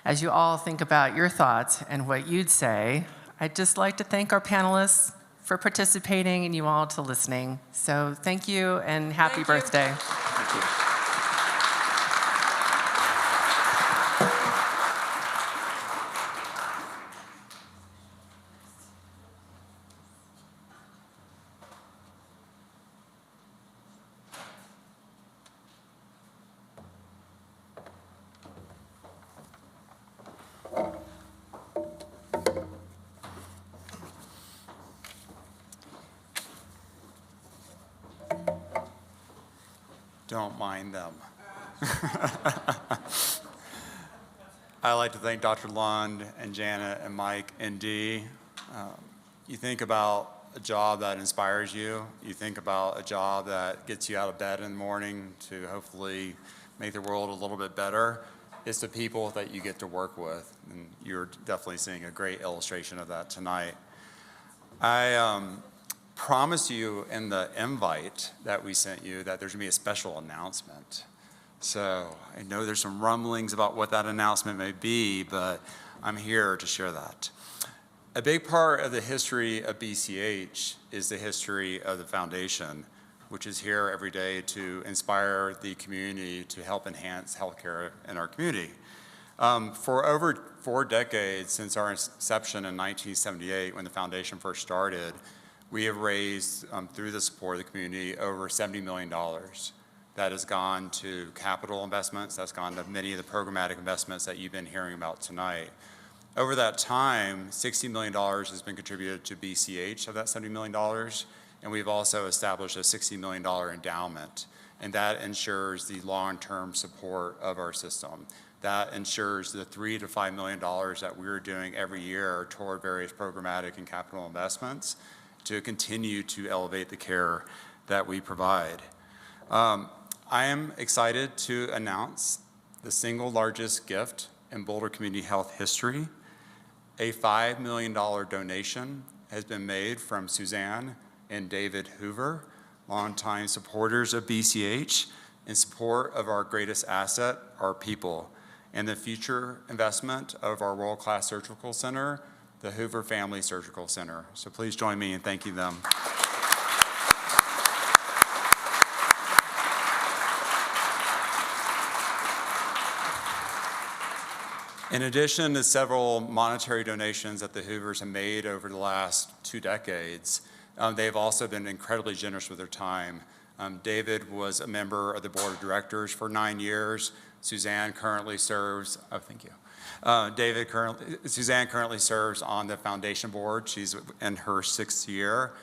[SPEAKER 10] As you all think about your thoughts and what you'd say, I'd just like to thank our panelists for participating and you all to listening. So thank you and happy birthday.
[SPEAKER 11] Thank you.
[SPEAKER 1] Don't mind them. I'd like to thank Dr. Lund and Janet and Mike and Dee. You think about a job that inspires you. You think about a job that gets you out of bed in the morning to hopefully make the world a little bit better. It's the people that you get to work with, and you're definitely seeing a great illustration of that tonight. I promise you in the invite that we sent you that there's gonna be a special announcement. So I know there's some rumblings about what that announcement may be, but I'm here to share that. A big part of the history of BCH is the history of the foundation, which is here every day to inspire the community to help enhance healthcare in our community. For over 4 decades, since our inception in 1978, when the foundation first started, we have raised, through the support of the community, over $70 million. That has gone to capital investments, that's gone to many of the programmatic investments that you've been hearing about tonight. Over that time, $60 million has been contributed to BCH of that $70 million, and we've also established a $60 million endowment, and that ensures the long-term support of our system. That ensures the $3 to $5 million that we're doing every year toward various programmatic and capital investments to continue to elevate the care that we provide. I am excited to announce the single largest gift in Boulder Community Health history. A $5 million donation has been made from Suzanne and David Hoover, longtime supporters of BCH, in support of our greatest asset, our people, and the future investment of our world-class surgical center, the Hoover Family Surgical Center. So please join me in thanking them. In addition to several monetary donations that the Hoovers have made over the last 2 decades, they've also been incredibly generous with their time. David was a member of the board of directors for 9 years. Suzanne currently serves, Suzanne currently serves on the foundation board. She's in her 6th year.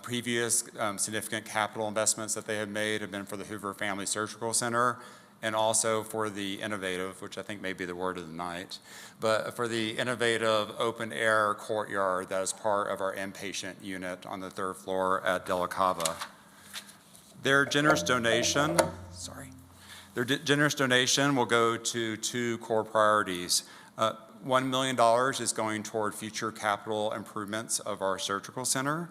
[SPEAKER 1] Previous significant capital investments that they have made have been for the Hoover Family Surgical Center, and also for the innovative, which I think may be the word of the night, but for the innovative open air courtyard that is part of our inpatient unit on the 3rd floor at De La Cava. Their generous donation, will go to 2 core priorities. $1 million is going toward future capital improvements of our surgical center,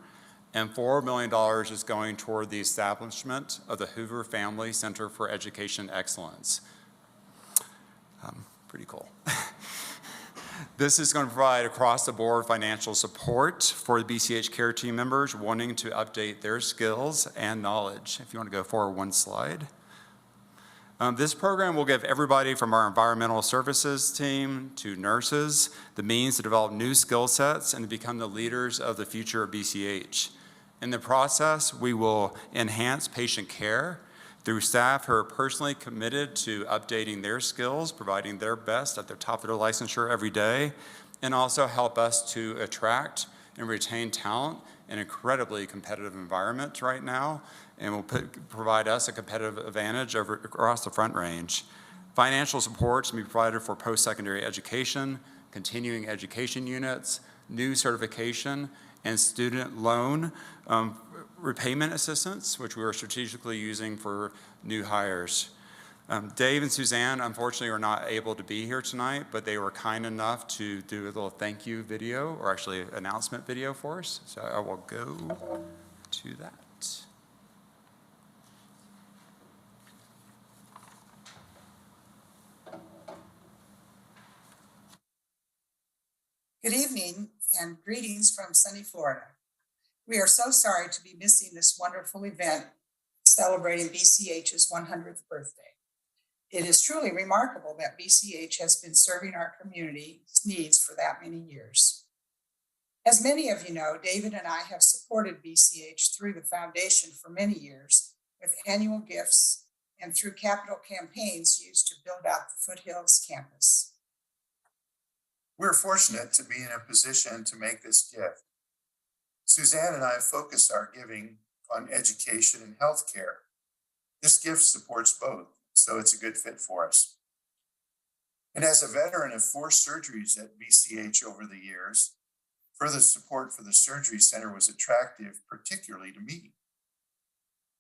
[SPEAKER 1] and $4 million is going toward the establishment of the Hoover Family Center for Education Excellence. Pretty cool. This is going to provide across-the-board financial support for the BCH care team members wanting to update their skills and knowledge. If you want to go forward 1 slide. This program will give everybody from our environmental services team to nurses the means to develop new skill sets and to become the leaders of the future of BCH. In the process, we will enhance patient care through staff who are personally committed to updating their skills, providing their best at the top of their licensure every day, and also help us to attract and retain talent in an incredibly competitive environment right now, and will provide us a competitive advantage across the Front Range. Financial supports will be provided for post-secondary education, continuing education units, new certification, and student loan repayment assistance, which we are strategically using for new hires. Dave and Suzanne, unfortunately, are not able to be here tonight, but they were kind enough to do a little thank you video, or actually an announcement video for us. So I will go to that.
[SPEAKER 14] Good evening and greetings from sunny Florida. We are so sorry to be missing this wonderful event celebrating BCH's 100th birthday. It is truly remarkable that BCH has been serving our community's needs for that many years. As many of you know, David and I have supported BCH through the foundation for many years with annual gifts and through capital campaigns used to build out the Foothills campus.
[SPEAKER 15] We're fortunate to be in a position to make this gift. Suzanne and I focused our giving on education and healthcare. This gift supports both, so it's a good fit for us. And as a veteran of 4 surgeries at BCH over the years, further support for the surgery center was attractive, particularly to me.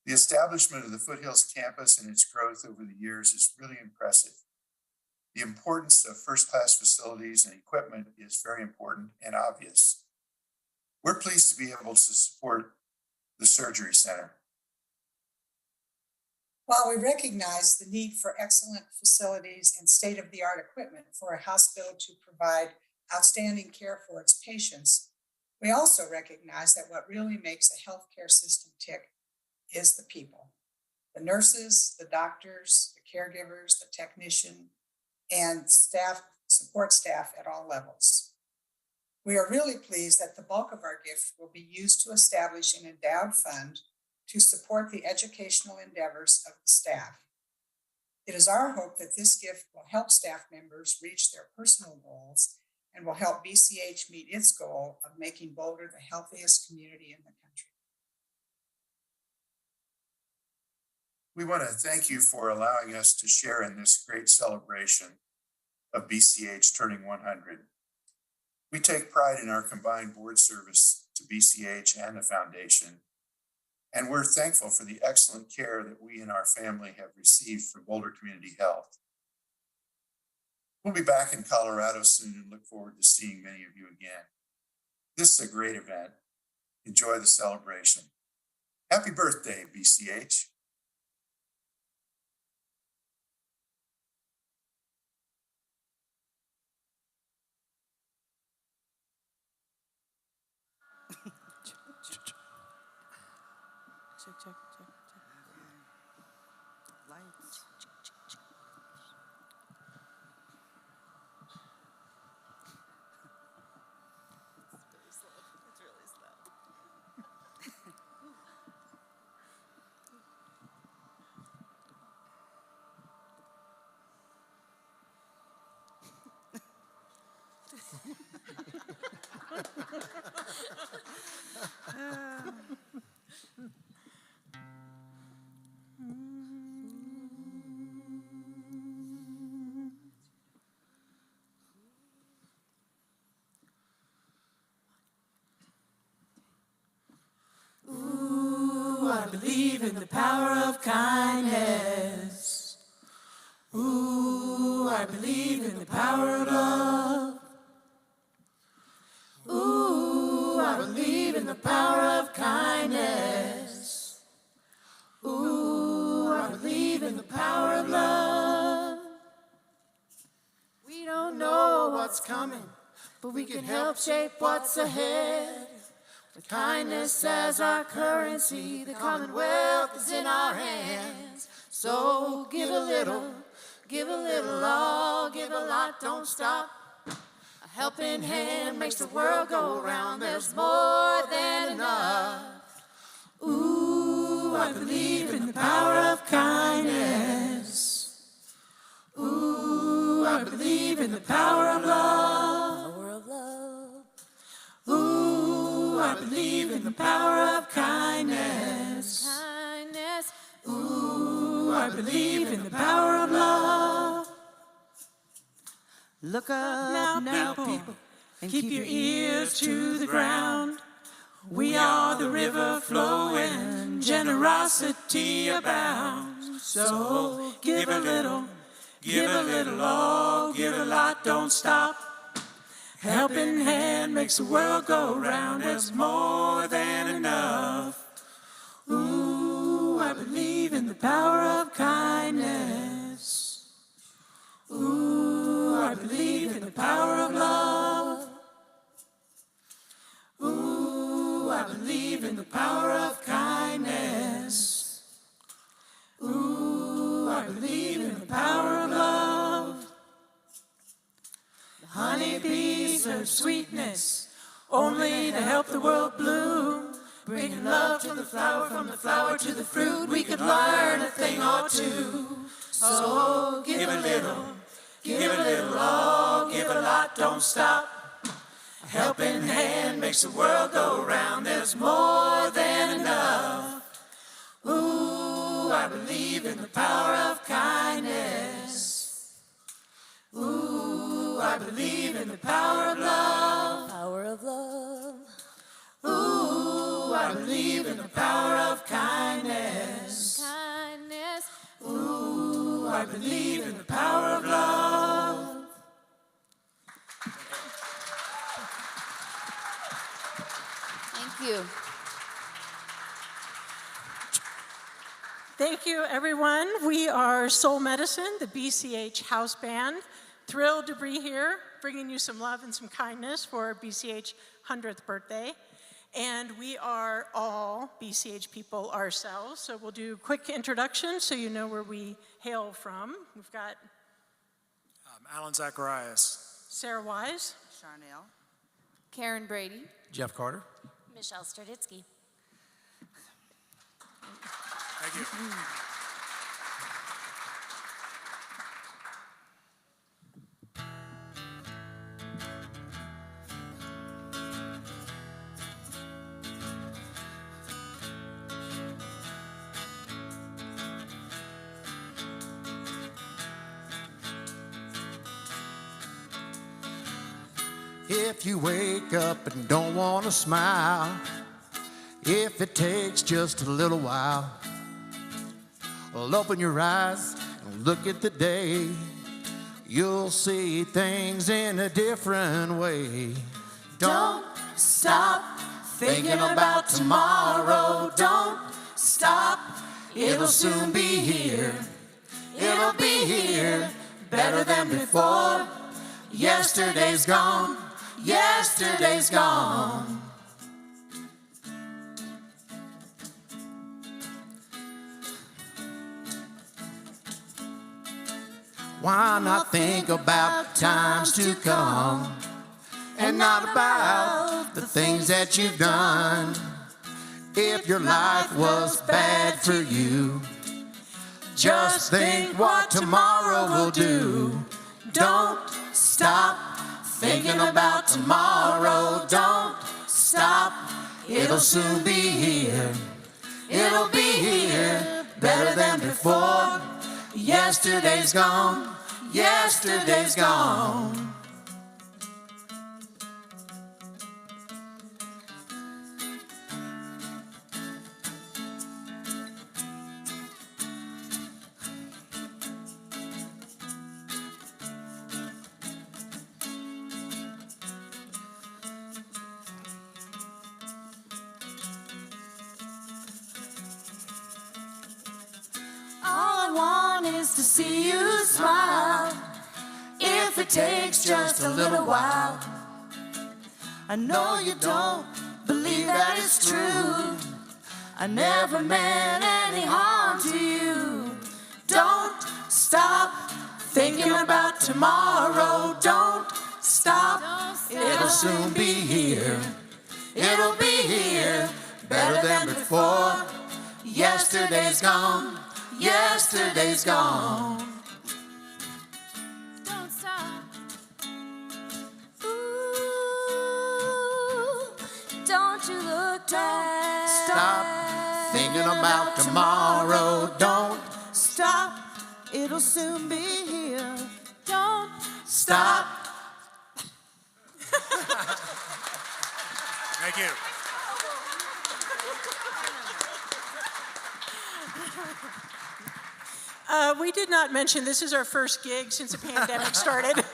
[SPEAKER 15] The establishment of the Foothills campus and its growth over the years is really impressive. The importance of first-class facilities and equipment is very important and obvious. We're pleased to be able to support the surgery center.
[SPEAKER 14] While we recognize the need for excellent facilities and state-of-the-art equipment for a hospital to provide outstanding care for its patients, we also recognize that what really makes a healthcare system tick is the people. The nurses, the doctors, the caregivers, the technician, and staff, support staff at all levels. We are really pleased that the bulk of our gift will be used to establish an endowed fund to support the educational endeavors of the staff. It is our hope that this gift will help staff members reach their personal goals and will help BCH meet its goal of making Boulder the healthiest community in the country.
[SPEAKER 15] We want to thank you for allowing us to share in this great celebration of BCH turning 100. We take pride in our combined board service to BCH and the foundation, and we're thankful for the excellent care that we and our family have received from Boulder Community Health. We'll be back in Colorado soon and look forward to seeing many of you again. This is a great event. Enjoy the celebration. Happy birthday, BCH.
[SPEAKER 16] Check. Lights. It's really slow.
[SPEAKER 17] I believe in the power of kindness. Ooh, I believe in the power of love. Ooh, I believe in the power of kindness. Ooh, I believe in the power of love. We don't know what's coming, but we can help shape what's ahead. With kindness as our currency, the commonwealth is in our hands. So give a little, all, give a lot, don't stop. A helping hand makes the world go round. There's more than enough. Ooh, I believe in the power of kindness. Ooh, I believe in the power of love. Ooh, I believe in the power of kindness. Ooh, I believe in the power of love. Look up now, people, and keep your ears to the ground. We are the river flowing, generosity abounds. So give a little, all, give a lot, don't stop. Helping hand makes the world go round. There's more than enough. Ooh, I believe in the power of kindness. Ooh, I believe in the power of love. Ooh, I believe in the power of kindness. Ooh, I believe in the power of love. Honeybees serve sweetness only to help the world bloom. Bringing love to the flower, from the flower to the fruit, we could learn a thing or two. So give a little, all, give a lot, don't stop. A helping hand makes the world go round. There's more than enough. Ooh, I I believe in the power of kindness. Ooh, I believe in the power of love. Power of love. Ooh, I believe in the power of kindness. Kindness. Ooh, I believe in the power of love.
[SPEAKER 18] Thank you.
[SPEAKER 12] Thank you, everyone. We are Soul Medicine, the BCH house band. Thrilled to be here, bringing you some love and some kindness for our BCH 100th birthday. And we are all BCH people ourselves, so we'll do quick introductions so you know where we hail from. We've got
[SPEAKER 19] Alan Zacharias.
[SPEAKER 12] Sarah Wise.
[SPEAKER 18] Charnel. Karen Brady.
[SPEAKER 19] Jeff Carter.
[SPEAKER 18] Michelle Straditsky.
[SPEAKER 19] Thank you.
[SPEAKER 17] If you wake up and don't want to smile, if it takes just a little while, well, open your eyes and look at the day. You'll see things in a different way. Don't stop thinking about tomorrow. Don't stop, it'll soon be here. It'll be here, better than before. Yesterday's gone, yesterday's gone. Why not think about times to come and not about the things that you've done? If your life was bad for you, just think what tomorrow will do. Don't stop thinking about tomorrow. Don't stop, it'll soon be here. It'll be here, better than before. Yesterday's gone, yesterday's gone. All I want is to see you smile. If it takes just a little while. I know you don't believe that it's true. I never meant any harm to you. Don't stop thinking about tomorrow. Don't stop, it'll soon be here. It'll be here, better than before. Yesterday's gone, yesterday's gone. Don't stop. Ooh, don't you look back. Stop thinking about tomorrow. Don't stop, it'll soon be here. Don't stop.
[SPEAKER 19] Thank you.
[SPEAKER 12] We did not mention this is our first gig since the pandemic started.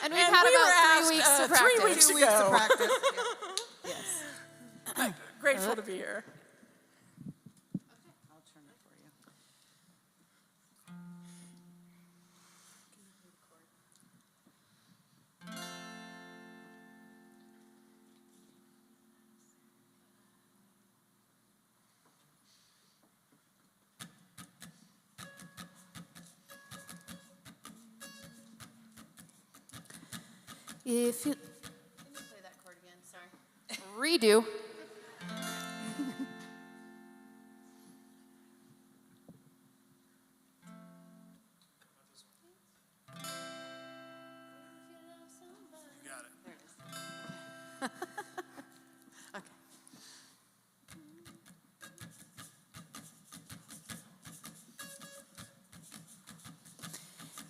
[SPEAKER 18] And we've had about 3 weeks to practice.
[SPEAKER 12] 3 weeks
[SPEAKER 18] 2 weeks
[SPEAKER 12] ago.
[SPEAKER 18] to practice. Yes.
[SPEAKER 12] Grateful to be here.
[SPEAKER 18] I'll turn it for you. If you, can you play that chord again? Sorry. Redo.
[SPEAKER 19] You got it.
[SPEAKER 18] There it is. Okay.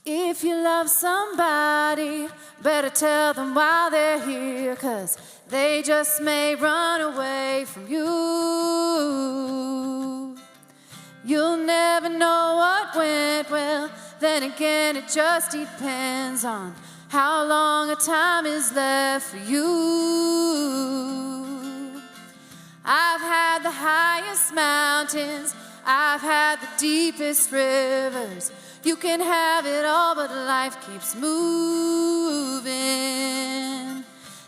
[SPEAKER 17] If you love somebody, better tell them while they're here, 'cause they just may run away from you. You'll never know what went well, then again it just depends on how long a time is left for you. I've had the highest mountains, I've had the deepest rivers. You can have it all, but life keeps moving.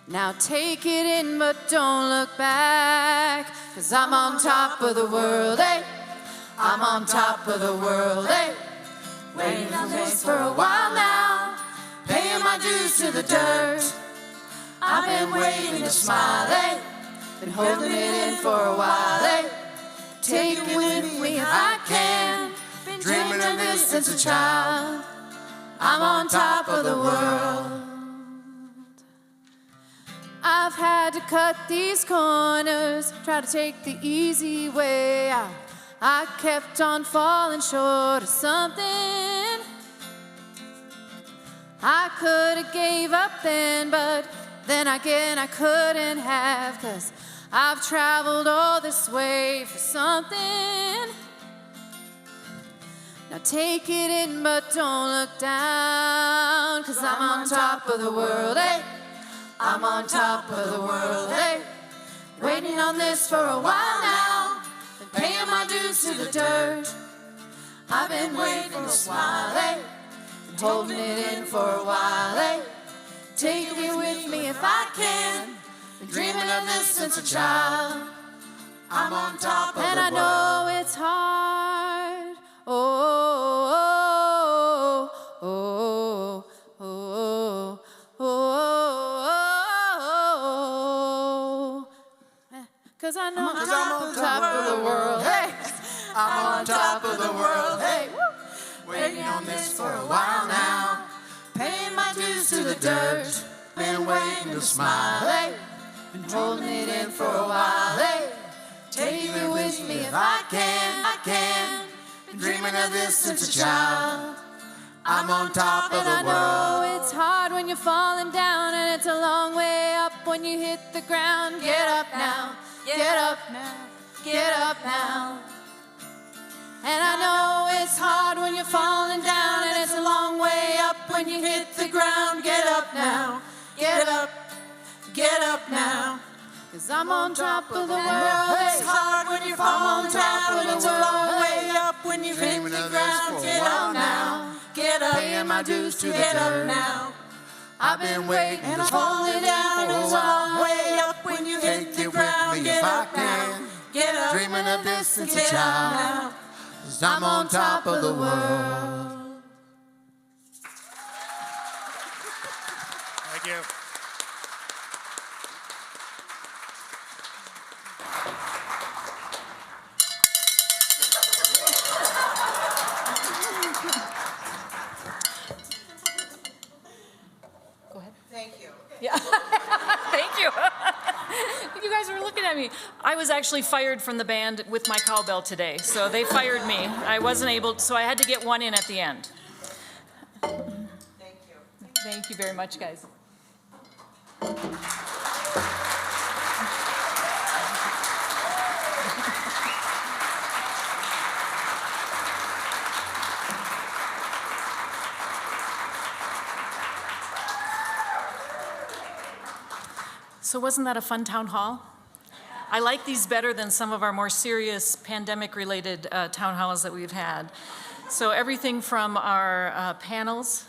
[SPEAKER 17] Now take it in, but don't look back, 'cause I'm on top of the world, hey. I'm on top of the world, hey. Waiting on this for a while now, paying my dues to the dirt. I've been waiting to smile, hey. Been holding it in for a while, hey. Take it with me if I can. Been dreaming of this since a child. I'm on top of the world. I've had to cut these corners, try to take the easy way out. I kept on falling short of something. I could have gave up then, but then again I couldn't have, 'cause I've traveled all this way for something. Now take it in, but don't look down, 'cause I'm on top of the world, hey. I'm on top of the world, hey. Waiting on this for a while now, been paying my dues to the dirt. I've been waiting to smile, hey. Been holding it in for a while, hey. Take it with me if I can. Been dreaming of this since a child. I'm on top of the world. And I know it's hard. Oh, oh, oh, oh, oh, oh. 'Cause I know I'm on top of the world. Hey, I'm on top of the world. Hey, waiting on this for a while now, paying my dues to the dirt. Been waiting to smile. Hey, been holding it in for a while. Hey, take it with me if I can. I can. Been dreaming of this since a child. I'm on top of the world. And I know it's hard when you're falling down, and it's a long way up when you hit the ground. Get up now, get up now, get up now. And I know it's hard when you're falling down, and it's a long way up when you hit the ground. Get up now, get up now. 'Cause I'm on top of the world. It's hard when you're falling down, and it's a long way up when you hit the ground. Get up now, get up, paying my dues to the dirt. Get up now. I've been waiting and falling down, and it's a long way up when you hit the ground. Get up now, get up, dreaming of this since a child. 'Cause I'm on top of the world.
[SPEAKER 19] Thank you.
[SPEAKER 2] Go ahead.
[SPEAKER 14] Thank you.
[SPEAKER 20] Yeah. Thank you. You guys were looking at me. I was actually fired from the band with my cowbell today, so they fired me. I wasn't able, so I had to get one in at the end.
[SPEAKER 14] Thank you.
[SPEAKER 20] Thank you very much, guys. So wasn't that a fun town hall? I like these better than some of our more serious pandemic-related town halls that we've had. So everything from our panels,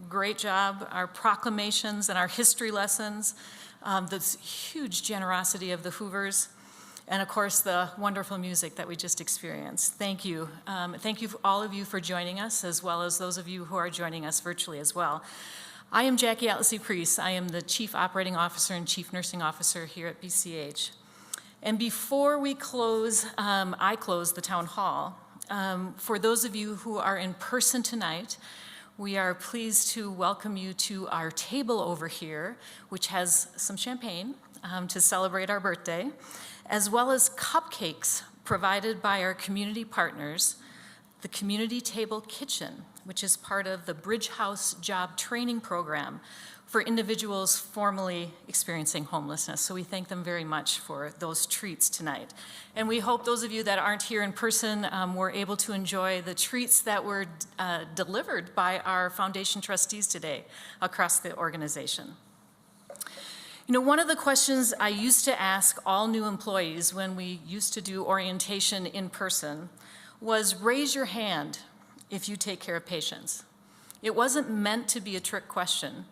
[SPEAKER 20] great job, our proclamations and our history lessons, the huge generosity of the Hoovers, and of course the wonderful music that we just experienced. Thank you. Thank you all of you for joining us, as well as those of you who are joining us virtually as well. I am Jackie Atlasey-Priest. I am the Chief Operating Officer and Chief Nursing Officer here at BCH. And before we close, I close the town hall, for those of you who are in person tonight, we are pleased to welcome you to our table over here, which has some champagne to celebrate our birthday, as well as cupcakes provided by our community partners, the Community Table Kitchen. which is part of the Bridge House Job Training Program for individuals formerly experiencing homelessness. So we thank them very much for those treats tonight. And we hope those of you that aren't here in person were able to enjoy the treats that were delivered by our foundation trustees today across the organization. You know, one of the questions I used to ask all new employees when we used to do orientation in person was, raise your hand if you take care of patients. It wasn't meant to be a trick question,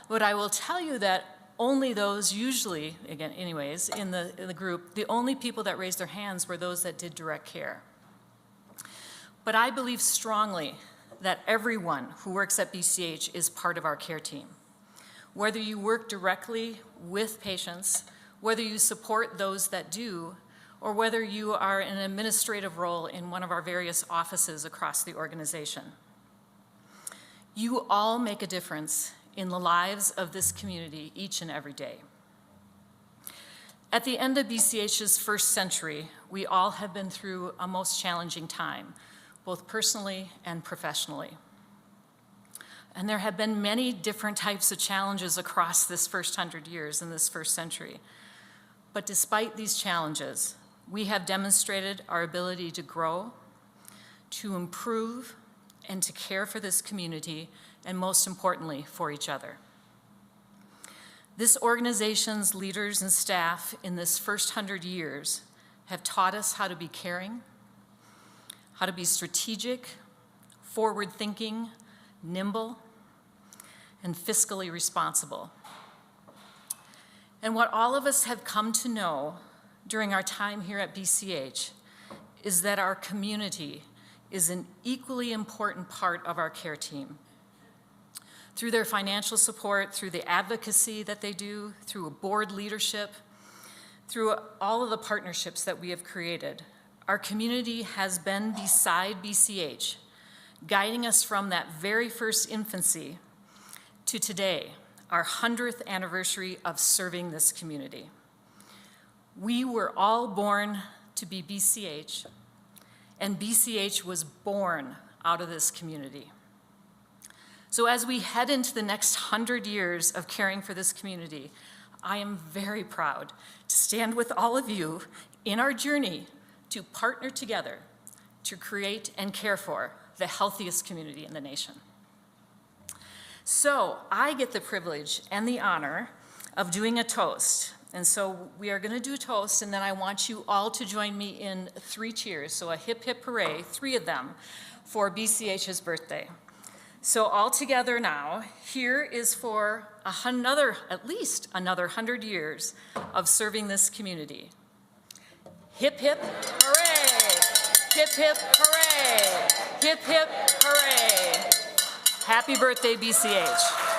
[SPEAKER 20] but I will tell you that only those usually, again, anyways, in the group, the only people that raised their hands were those that did direct care. But I believe strongly that everyone who works at BCH is part of our care team. Whether you work directly with patients, whether you support those that do, or whether you are in an administrative role in one of our various offices across the organization. You all make a difference in the lives of this community each and every day. At the end of BCH's first century, we all have been through a most challenging time, both personally and professionally. And there have been many different types of challenges across this first 100 years in this first century. But despite these challenges, we have demonstrated our ability to grow, to improve, and to care for this community, and most importantly, for each other. This organization's leaders and staff in this first 100 years have taught us how to be caring, how to be strategic, forward-thinking, nimble, and fiscally responsible. And what all of us have come to know during our time here at BCH is that our community is an equally important part of our care team. Through their financial support, through the advocacy that they do, through board leadership, through all of the partnerships that we have created, our community has been beside BCH, guiding us from that very first infancy to today, our 100th anniversary of serving this community. We were all born to be BCH, and BCH was born out of this community. So as we head into the next 100 years of caring for this community, I am very proud to stand with all of you in our journey to partner together to create and care for the healthiest community in the nation. So I get the privilege and the honor of doing a toast. And so we are going to do a toast, and then I want you all to join me in 3 cheers. So a hip, hip, hooray, 3 of them, for BCH's birthday. So all together now, here is for at least another 100 years of serving this community. Hip, hip, hooray! Hip, hip, hooray! Hip, hip, hooray! Happy birthday, BCH.